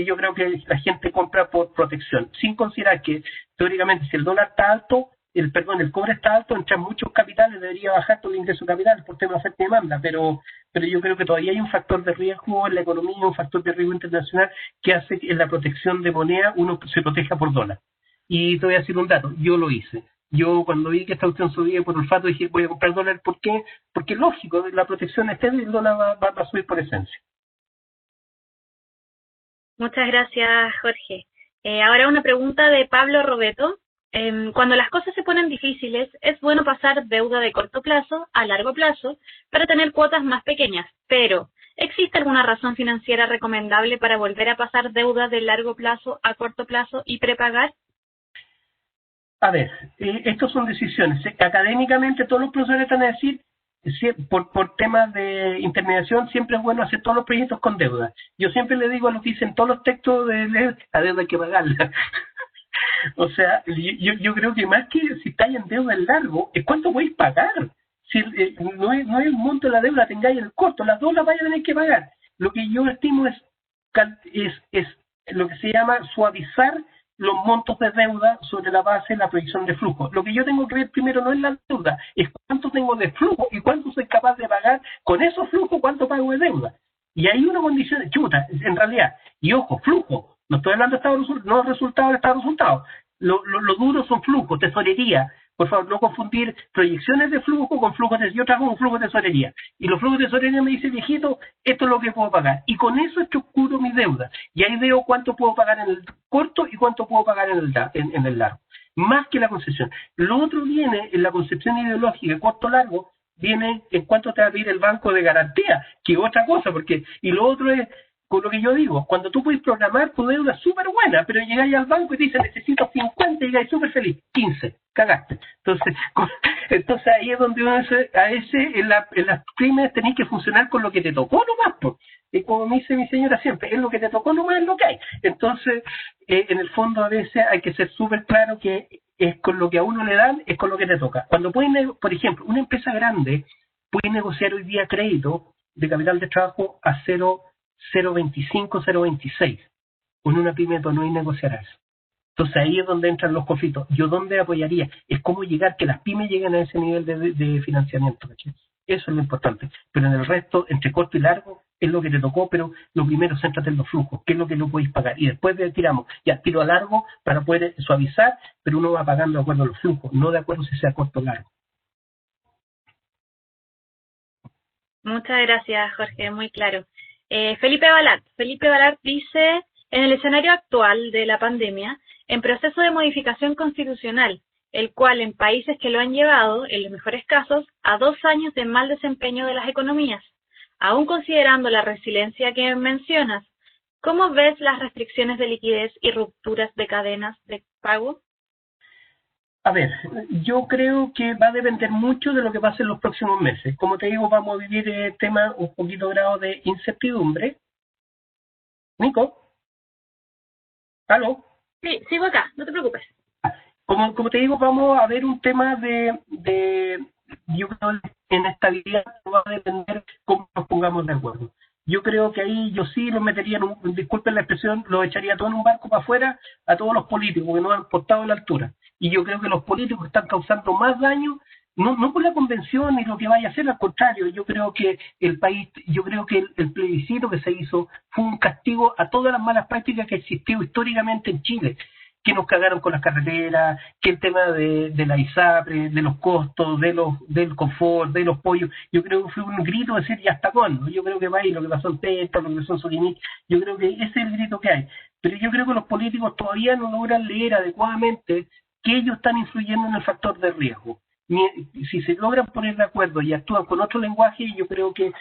yo creo que la gente compra por protección, sin considerar que teóricamente si el dólar está alto, el cobre está alto, entran muchos capitales, debería bajar todo el ingreso de capital por tema de oferta y demanda, pero yo creo que todavía hay un factor de riesgo en la economía, un factor de riesgo internacional que hace que en la protección de moneda uno se proteja por dólar. Y te voy a decir un dato, yo lo hice. Yo cuando vi que esta opción subía por olfato dije voy a comprar dólar, ¿por qué? Porque es lógico, la protección está y el dólar va a subir por esencia. Muchas gracias, Jorge. Ahora una pregunta de Pablo Robeto. Cuando las cosas se ponen difíciles, es bueno pasar deuda de corto plazo a largo plazo para tener cuotas más pequeñas, pero ¿existe alguna razón financiera recomendable para volver a pasar deuda de largo plazo a corto plazo y prepagar? A ver, estas son decisiones. Académicamente todos los profesores están a decir, por temas de intermediación, siempre es bueno hacer todos los proyectos con deuda. Yo siempre le digo a los que dicen todos los textos de la deuda hay que pagarla. O sea, yo creo que más que si estáis en deuda en largo, es cuánto podéis pagar. Si, no es el monto de la deuda, tengáis el corto, las dos las vais a tener que pagar. Lo que yo estimo es lo que se llama suavizar los montos de deuda sobre la base de la proyección de flujo. Lo que yo tengo que ver primero no es la deuda, es cuánto tengo de flujo y cuánto soy capaz de pagar con esos flujos, cuánto pago de deuda. Y hay una condición, chuta, en realidad, y ojo, flujo, no estoy hablando de estado no resultado de estado de resultado. Lo duro son flujos, tesorería. Por favor, no confundir proyecciones de flujo con flujos de... Yo trabajo con flujos de tesorería. Y los flujos de tesorería me dicen, viejito, esto es lo que puedo pagar. Y con eso estructuro mi deuda. Y ahí veo cuánto puedo pagar en el corto y cuánto puedo pagar en el largo. Más que la concesión. Lo otro viene en la concepción ideológica, corto-largo, viene en cuánto te va a pedir el banco de garantía, que es otra cosa, porque... Y lo otro es... Con lo que yo digo, cuando tú puedes programar tu deuda súper buena, pero llegáis al banco y te dicen necesito 50 y llegáis súper feliz, 15, cagaste. Entonces ahí es donde uno en las pymes tenéis que funcionar con lo que te tocó nomás, pues. Y como me dice mi señora siempre, es lo que te tocó nomás, es lo que hay. Entonces, en el fondo a veces hay que ser súper claro que es con lo que a uno le dan, es con lo que te toca. Cuando pueden, por ejemplo, una empresa grande puede negociar hoy día crédito de capital de trabajo a 0.25, 0.26. Con una pyme no hay negociar eso. Entonces ahí es donde entran los conflictos. ¿Yo dónde apoyaría? Es cómo llegar, que las pymes lleguen a ese nivel de financiamiento. ¿Cachai? Eso es lo importante. Pero en el resto, entre corto y largo, es lo que te tocó, pero lo primero, céntrate en los flujos, qué es lo que no podéis pagar. Y después tiramos, ya tiro a largo para poder suavizar, pero uno va pagando de acuerdo a los flujos, no de acuerdo si sea corto o largo. Muchas gracias, Jorge, muy claro. Felipe Balart dice, en el escenario actual de la pandemia, en proceso de modificación constitucional, el cual en países que lo han llevado, en los mejores casos, a 2 años de mal desempeño de las economías, aún considerando la resiliencia que mencionas, ¿cómo ves las restricciones de liquidez y rupturas de cadenas de pago? A ver, yo creo que va a depender mucho de lo que pase en los próximos meses. Como te digo, vamos a vivir temas un poquito grado de incertidumbre. Nico, ¿aló? Sí, sigo acá, no te preocupes. Como te digo, vamos a ver un tema yo creo, en estabilidad, va a depender cómo nos pongamos de acuerdo. Yo creo que ahí yo sí lo metería, disculpen la expresión, lo echaría todo en un barco para afuera a todos los políticos que no han portado a la altura. Y yo creo que los políticos están causando más daño no por la convención ni lo que vaya a hacer, al contrario, yo creo que el plebiscito que se hizo fue un castigo a todas las malas prácticas que existió históricamente en Chile, que nos cagaron con las carreteras, que el tema de la ISAPRE, de los costos, del confort, de los pollos, yo creo que fue un grito de decir, ¿y hasta cuándo? Yo creo que va ahí lo que pasó en Teto, lo que pasó en Soquimich, yo creo que ese es el grito que hay. Pero yo creo que los políticos todavía no logran leer adecuadamente que ellos están influyendo en el factor de riesgo. Si se logran poner de acuerdo y actúan con otro lenguaje, yo creo que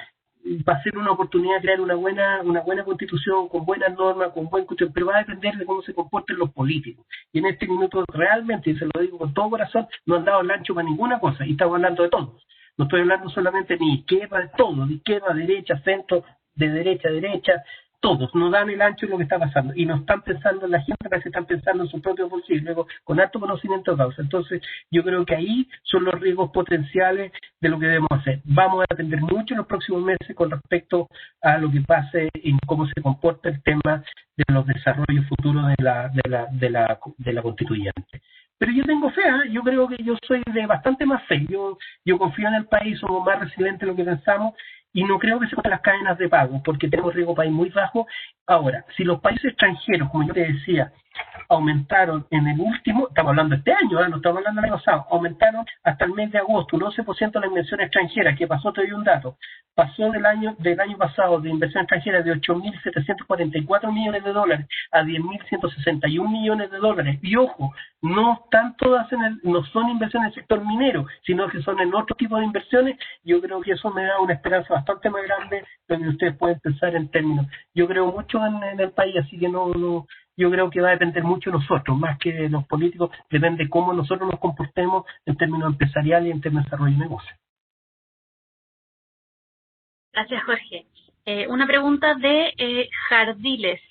va a ser una oportunidad de crear una buena constitución, con buenas normas, con buen cuestión, pero va a depender de cómo se comporten los políticos. Y en este minuto realmente, y se lo digo con todo corazón, no han dado el ancho para ninguna cosa, y estamos hablando de todos. No estoy hablando solamente ni izquierda, de todo, de izquierda, derecha, centro, de derecha a derecha, todos no dan el ancho en lo que está pasando y no están pensando en la gente, parece que están pensando en su propio bolsillo, luego con alto conocimiento de causa. Entonces yo creo que ahí son los riesgos potenciales de lo que debemos hacer. Vamos a atender mucho en los próximos meses con respecto a lo que pase y cómo se comporta el tema de los desarrollos futuros de la constituyente. Pero yo tengo fe, yo creo que yo soy de bastante más fe, yo confío en el país, somos más resilientes de lo que pensamos y no creo que se corten las cadenas de pago porque tenemos riesgo país muy bajo. Ahora, si los países extranjeros, como yo te decía, aumentaron en el último, estamos hablando de este año, no estamos hablando del año pasado, aumentaron hasta el mes de agosto un 11% la inversión extranjera, que pasó, te doy un dato, pasó del año pasado de inversión extranjera de 8.744 millones de dólares a 10.161 millones de dólares. Y ojo, no están todas no son inversiones en el sector minero, sino que son en otro tipo de inversiones. Yo creo que eso me da una esperanza bastante más grande de lo que ustedes pueden pensar en términos. Yo creo mucho en el país, así que yo creo que va a depender mucho de nosotros, más que de los políticos, depende de cómo nosotros nos comportemos en términos empresariales y en términos de desarrollo de negocios. Gracias, Jorge. Una pregunta de Jardiles.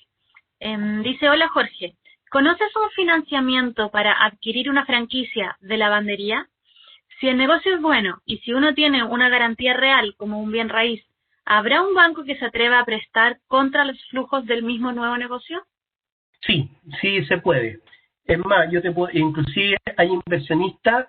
Dice, hola Jorge, ¿conoces un financiamiento para adquirir una franquicia de lavandería? Si el negocio es bueno y si uno tiene una garantía real como un bien raíz, ¿habrá un banco que se atreva a prestar contra los flujos del mismo nuevo negocio? Sí, sí se puede. Es más, inclusive hay inversionistas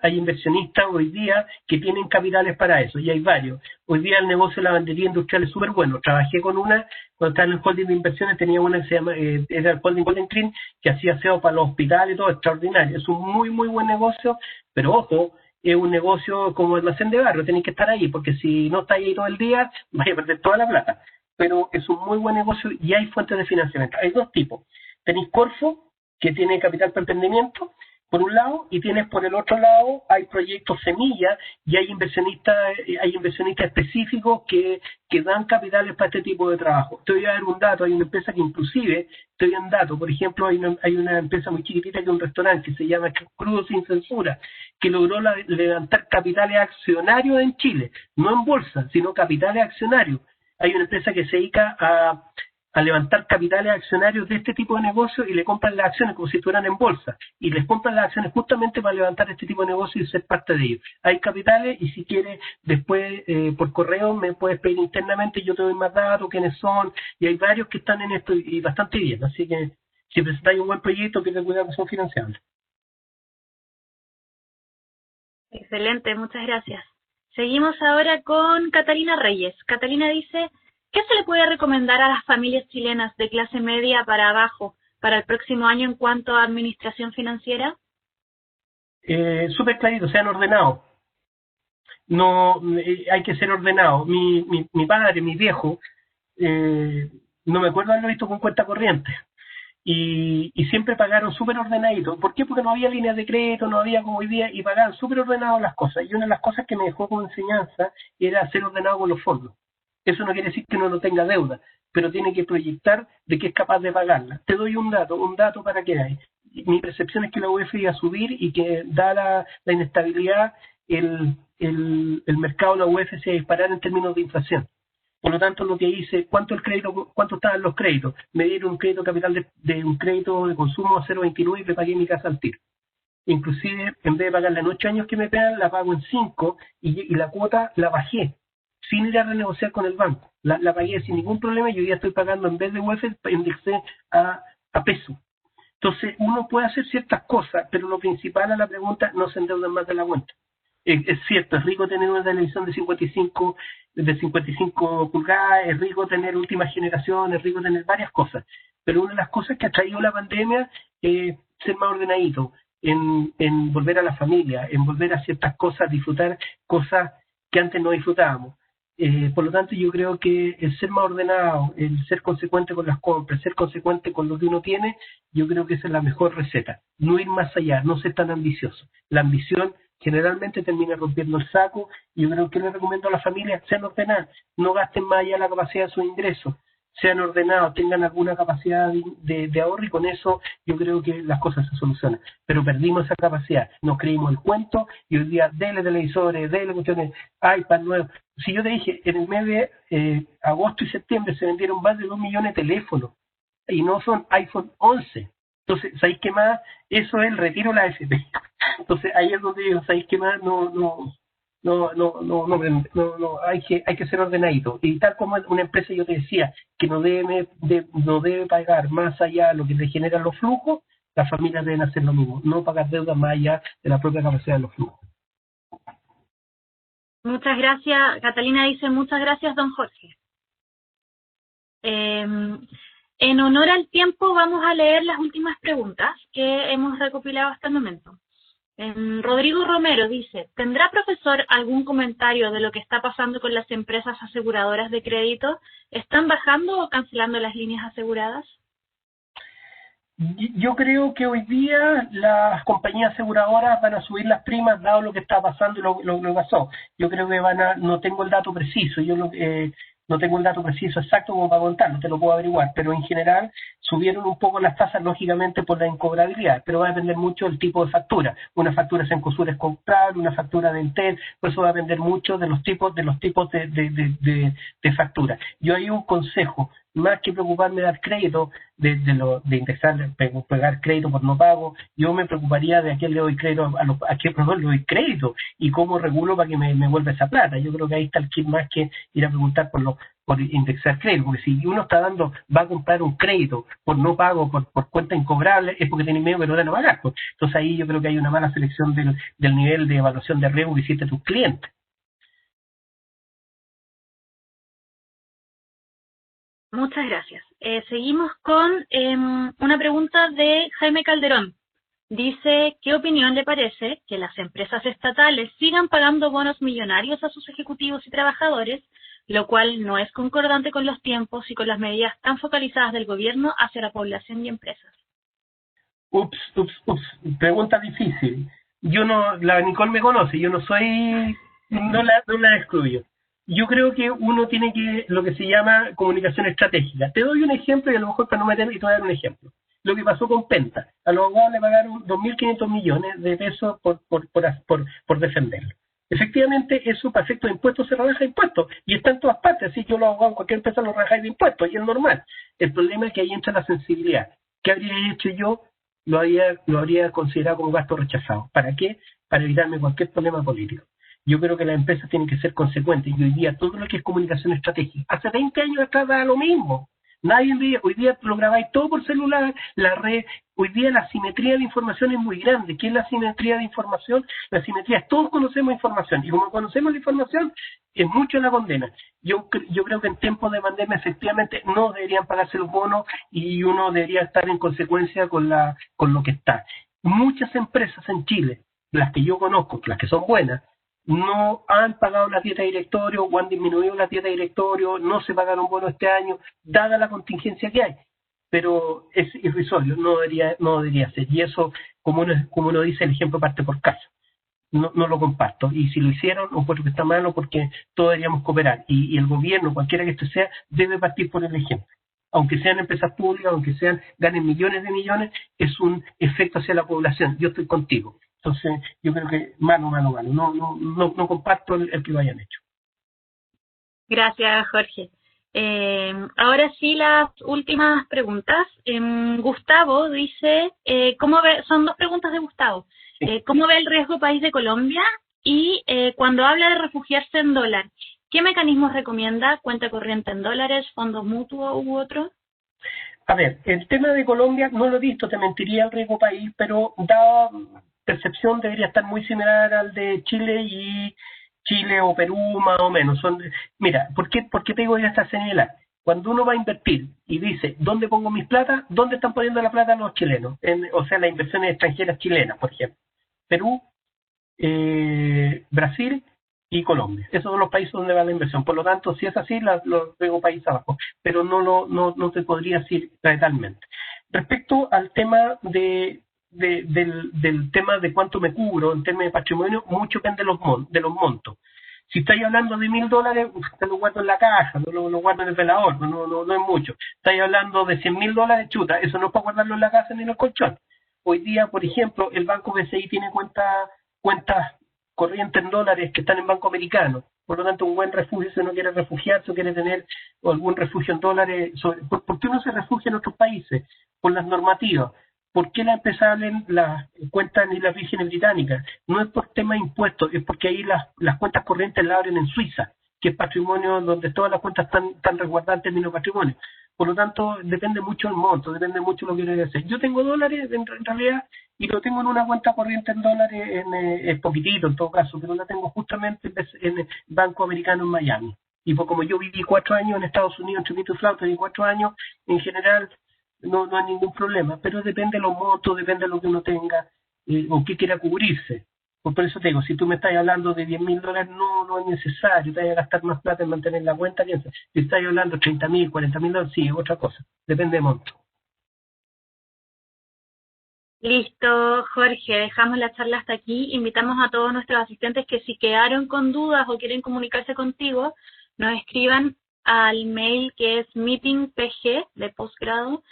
hoy día que tienen capitales para eso, y hay varios. Hoy día el negocio de la lavandería industrial es súper bueno. Trabajé con una, cuando estaba en el holding de inversiones, tenía una que se llama, era el holding Golden Clean, que hacía aseo para los hospitales y todo, extraordinario. Es un muy, muy buen negocio, pero ojo, es un negocio como almacén de barrio, tenéis que estar ahí, porque si no estáis ahí todo el día, vais a perder toda la plata. Pero es un muy buen negocio y hay fuentes de financiamiento. Hay dos tipos. Tenéis Corfo, que tiene capital para emprendimiento, por un lado, y tienes por el otro lado, hay proyectos semillas y hay inversionistas específicos que dan capitales para este tipo de trabajo. Te voy a dar un dato, hay una empresa que inclusive, te doy un dato, por ejemplo, hay una empresa muy chiquitita que es un restaurante que se llama Crudo Sin Censura, que logró levantar capitales accionarios en Chile, no en bolsa, sino capitales accionarios. Hay una empresa que se dedica a levantar capitales accionarios de este tipo de negocios y le compran las acciones como si estuvieran en bolsa y les compran las acciones justamente para levantar este tipo de negocios y ser parte de ellos. Hay capitales y si quieres después por correo me puedes pedir internamente, yo te doy más datos, quiénes son, y hay varios que están en esto y bastante bien, así que si presentáis un buen proyecto, ten cuidado que son financiables. Excelente, muchas gracias. Seguimos ahora con Catalina Reyes. Catalina dice, ¿qué se le puede recomendar a las familias chilenas de clase media para abajo para el próximo año en cuanto a administración financiera? Súper clarito, sean ordenados. No, hay que ser ordenado. Mi padre, mi viejo, no me acuerdo haberlo visto con cuenta corriente. Y siempre pagaron súper ordenadito. ¿Por qué? Porque no había líneas de crédito, no había como hoy día, y pagaban súper ordenados las cosas. Y una de las cosas que me dejó como enseñanza era ser ordenado con los fondos. Eso no quiere decir que uno no tenga deuda, pero tiene que proyectar de que es capaz de pagarla. Te doy un dato para que veáis. Mi percepción es que la UEF iba a subir y que, dada la inestabilidad, el mercado de la UEF se iba a disparar en términos de inflación. Por lo tanto, lo que hice, ¿cuánto estaban los créditos? Me dieron un crédito capital de un crédito de consumo a 0,29 y le pagué mi casa al tiro. Inclusive, en vez de pagarla en 8 años que me pegan, la pago en 5 y la cuota la bajé, sin ir a renegociar con el banco. La pagué sin ningún problema y hoy día estoy pagando, en vez de UEF, indexé a peso. Entonces, uno puede hacer ciertas cosas, pero lo principal a la pregunta, no se endeudan más de la cuenta. Es cierto, es rico tener una televisión de 55 pulgadas, es rico tener última generación, es rico tener varias cosas, pero una de las cosas que ha traído la pandemia es ser más ordenadito, en volver a la familia, en volver a ciertas cosas, disfrutar cosas que antes no disfrutábamos. Por lo tanto, yo creo que el ser más ordenado, el ser consecuente con las compras, ser consecuente con lo que uno tiene, yo creo que esa es la mejor receta. No ir más allá, no ser tan ambicioso. La ambición generalmente termina rompiendo el saco, y yo creo que les recomiendo a la familia: sean ordenados, no gasten más allá la capacidad de sus ingresos, sean ordenados, tengan alguna capacidad de ahorro, y con eso yo creo que las cosas se solucionan. Pero perdimos esa capacidad, nos creímos el cuento, y hoy día dele televisores, dele cuestiones, iPad nuevos. Si yo te dije, en el mes de agosto y septiembre se vendieron más de 2 millones de teléfonos, y no son iPhone 11. Entonces, ¿sabéis qué más? Eso es el retiro de la AFP. Entonces, ahí es donde digo, ¿sabéis qué más? No, hay que ser ordenadito. Y tal como una empresa, yo te decía, que no debe pagar más allá de lo que le generan los flujos, las familias deben hacer lo mismo, no pagar deudas más allá de la propia capacidad de los flujos. Muchas gracias. Catalina dice: muchas gracias, don Jorge. En honor al tiempo, vamos a leer las últimas preguntas que hemos recopilado hasta el momento. Rodrigo Romero dice: ¿tendrá, profesor, algún comentario de lo que está pasando con las empresas aseguradoras de crédito? ¿Están bajando o cancelando las líneas aseguradas? Yo creo que hoy día las compañías aseguradoras van a subir las primas dado lo que está pasando y lo que pasó. Yo creo que no tengo el dato preciso, no tengo el dato preciso exacto como para contarlo, te lo puedo averiguar, pero en general subieron un poco las tasas, lógicamente por la incobrabilidad, pero va a depender mucho del tipo de factura. Una factura Cencosud es comprable, una factura de Entel, por eso va a depender mucho de los tipos de factura. Yo hay un consejo: más que preocuparme de dar crédito, de indexar, pegar crédito por no pago, yo me preocuparía de a quién le doy crédito, a qué proveedor le doy crédito y cómo regulo para que me vuelva esa plata. Yo creo que ahí está el kit, más que ir a preguntar por indexar crédito, porque si uno va a comprar un crédito por no pago, por cuenta incobrable, es porque tiene miedo que no le van a pagar. Pues. Entonces ahí yo creo que hay una mala selección del nivel de evaluación de riesgo que hiciste a tus clientes. Muchas gracias. Seguimos con una pregunta de Jaime Calderón. Dice: ¿qué opinión le parece que las empresas estatales sigan pagando bonos millonarios a sus ejecutivos y trabajadores, lo cual no es concordante con los tiempos y con las medidas tan focalizadas del gobierno hacia la población y empresas? Ups, pregunta difícil. La Nicole me conoce, yo no la excluyo. Yo creo que uno tiene lo que se llama comunicación estratégica. Te doy un ejemplo, y a lo mejor para no meterme, y te voy a dar un ejemplo. Lo que pasó con Penta. A los abogados le pagaron 2.500 millones de pesos por defenderlo. Efectivamente, eso para efectos de impuestos se rebaja de impuestos, y está en todas partes. Así yo los abogados, cualquier empresa lo rebaja de impuestos, y es normal. El problema es que ahí entra la sensibilidad. ¿Qué habría hecho yo? Lo habría considerado como gasto rechazado. ¿Para qué? Para evitarme cualquier problema político. Yo creo que las empresas tienen que ser consecuentes, y hoy día todo lo que es comunicación estratégica, hace 20 años atrás era lo mismo. Hoy día lo grabáis todo por celular, la red. Hoy día la simetría de información es muy grande. ¿Qué es la simetría de información? La simetría es: todos conocemos información, y como conocemos la información, es mucho la condena. Yo creo que en tiempos de pandemia efectivamente no deberían pagarse los bonos, y uno debería estar en consecuencia con lo que está. Muchas empresas en Chile, las que yo conozco, las que son buenas, no han pagado la dieta de directorio o han disminuido la dieta de directorio, no se pagaron bonos este año, dada la contingencia que hay. Pero es irrisorio, no debería ser. Y eso, como uno dice, el ejemplo parte por casa. No lo comparto. Y si lo hicieron, o porque está malo, porque todos deberíamos cooperar. Y el gobierno, cualquiera que esto sea, debe partir por el ejemplo. Aunque sean empresas públicas, ganen millones de millones, es un efecto hacia la población. Yo estoy contigo. Entonces, yo creo que malo. No comparto el que lo hayan hecho. Gracias, Jorge. Ahora sí, las últimas preguntas. Gustavo dice, son dos preguntas de Gustavo. Sí. ¿Cómo ve el riesgo país de Colombia? Y cuando habla de refugiarse en dólar, ¿qué mecanismos recomienda? ¿Cuenta corriente en dólares, fondos mutuos u otro? A ver, el tema de Colombia no lo he visto, te mentiría el riesgo país, pero percepción debería estar muy similar al de Chile y Chile o Perú más o menos. Mira, ¿por qué te digo que ya está similar? Cuando uno va a invertir y dice, ¿dónde pongo mis plata? ¿Dónde están poniendo la plata los chilenos? O sea, las inversiones extranjeras chilenas, por ejemplo. Perú, Brasil y Colombia. Esos son los países donde va la inversión. Por lo tanto, si es así, lo pego país abajo. Pero no te podría decir totalmente. Respecto al tema del tema de cuánto me cubro en términos de patrimonio, mucho depende de los montos. Si estáis hablando de $1.000, te lo guardo en la caja, no lo guardo en el velador, no es mucho. Estáis hablando de $100.000, chuta, eso no es para guardarlo en la casa ni en el colchón. Hoy día, por ejemplo, el Banco BCI tiene cuentas corrientes en dólares que están en Banco Americano. Por lo tanto, un buen refugio, si uno quiere refugiarse o quiere tener algún refugio en dólares. ¿Por qué uno se refugia en otros países? Por las normativas. ¿Por qué la empresa abren las cuentas en las vírgenes británicas? No es por tema de impuestos, es porque ahí las cuentas corrientes las abren en Suiza, que es patrimonio donde todas las cuentas están resguardadas en términos de patrimonio. Por lo tanto, depende mucho el monto, depende mucho lo que quiero hacer. Yo tengo dólares en realidad y lo tengo en una cuenta corriente en dólares, es poquitito en todo caso, pero la tengo justamente en el Banco Americano en Miami. Y pues como yo viví 4 años en Estados Unidos, entre pito y flauta, viví 4 años, en general no hay ningún problema, pero depende de los montos, depende de lo que uno tenga o qué quiera cubrirse. Por eso te digo, si tú me estás hablando de $10.000, no es necesario, te vas a gastar más plata en mantener la cuenta. Si estás hablando de $30.000, $40.000, sí, es otra cosa, depende de monto. Listo, Jorge, dejamos la charla hasta aquí. Invitamos a todos nuestros asistentes que si quedaron con dudas o quieren comunicarse contigo, nos escriban al mail que es meetingpg de posgrado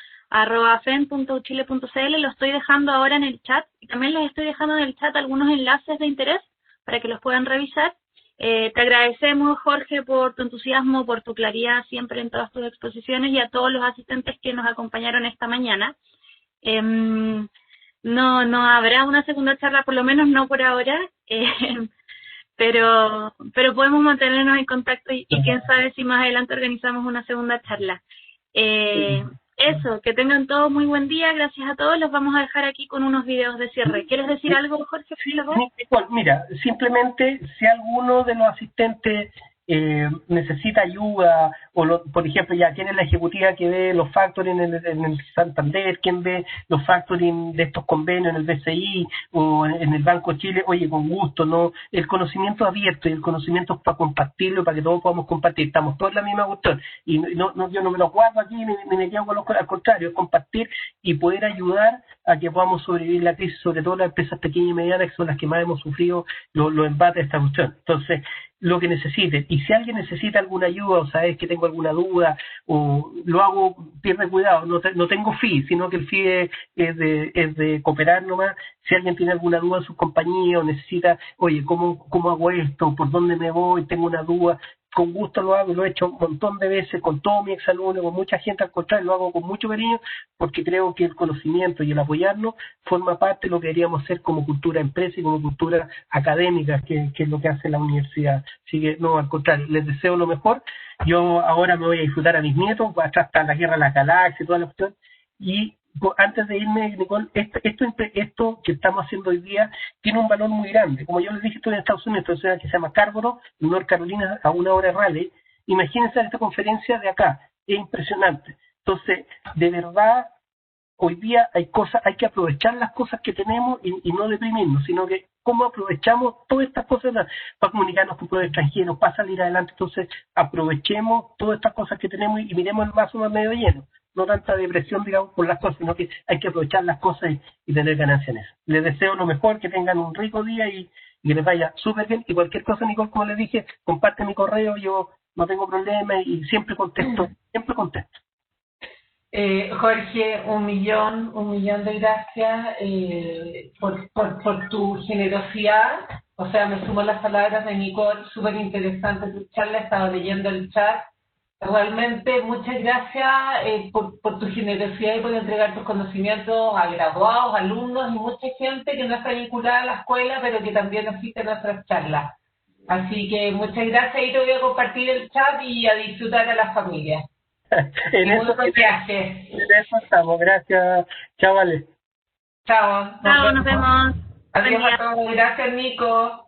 @fen.uchile.cl. Lo estoy dejando ahora en el chat y también les estoy dejando en el chat algunos enlaces de interés para que los puedan revisar. Te agradecemos, Jorge, por tu entusiasmo, por tu claridad siempre en todas tus exposiciones y a todos los asistentes que nos acompañaron esta mañana. No habrá una segunda charla, por lo menos no por ahora, pero podemos mantenernos en contacto y quién sabe si más adelante organizamos una segunda charla. Eso, que tengan todos muy buen día, gracias a todos, los vamos a dejar aquí con unos videos de cierre. ¿Quieres decir algo, Jorge? Sí, mira, simplemente si alguno de los asistentes necesita ayuda, por ejemplo, ya quién es la ejecutiva que ve los factoring en el Santander, quién ve los factoring de estos convenios en el BCI o en el Banco de Chile, oye, con gusto, ¿no? El conocimiento abierto y el conocimiento es para compartirlo, para que todos podamos compartir, estamos todos en la misma cuestión, y yo no me lo guardo aquí ni me quedo con al contrario, es compartir y poder ayudar a que podamos sobrevivir la crisis, sobre todo las empresas pequeñas y medianas, que son las que más hemos sufrido los embates de esta cuestión. Entonces, lo que necesiten. Y si alguien necesita alguna ayuda o sabes que tengo alguna duda o lo hago, pierde cuidado, no tengo fee, sino que el fee es de cooperar nomás. Si alguien tiene alguna duda en su compañía o necesita, oye, ¿cómo hago esto? ¿Por dónde me voy? Tengo una duda. Con gusto lo hago, lo he hecho un montón de veces con todos mis exalumnos, con mucha gente, al contrario, lo hago con mucho cariño porque creo que el conocimiento y el apoyarnos forma parte de lo que deberíamos hacer como cultura empresa y como cultura académica, que es lo que hace la universidad. Así que, no, al contrario, les deseo lo mejor. Yo ahora me voy a disfrutar a mis nietos, atrás está la Guerra de las Galaxias y toda la cuestión, y antes de irme, Nicole, esto que estamos haciendo hoy día tiene un valor muy grande. Como yo les dije, estoy en Estados Unidos, en una ciudad que se llama Scarborough, en North Carolina, a 1 hora de Raleigh. Imagínense esta conferencia de acá, es impresionante. Entonces, de verdad, hoy día hay que aprovechar las cosas que tenemos y no deprimirnos, sino que cómo aprovechamos todas estas cosas para comunicarnos con pueblos extranjeros, para salir adelante. Entonces, aprovechemos todas estas cosas que tenemos y miremos el vaso más medio lleno. No tanta depresión, digamos, por las cosas, sino que hay que aprovechar las cosas y tener ganancias en eso. Les deseo lo mejor, que tengan un rico día y que les vaya súper bien. Y cualquier cosa, Nicole, como les dije, comparte mi correo, yo no tengo problema y siempre contesto, siempre contesto. Jorge, un millón de gracias por tu generosidad. O sea, me sumo a las palabras de Nicole, súper interesante tu charla, estaba leyendo el chat. Realmente muchas gracias por tu generosidad y por entregar tus conocimientos a graduados, alumnos y mucha gente que no está vinculada a la escuela, pero que también asiste a nuestras charlas. Así que muchas gracias y te voy a compartir el chat y a disfrutar a las familias. En eso estamos, gracias, chavales. Chao, nos vemos. Adiós Buen día. a todos. Gracias, Nico.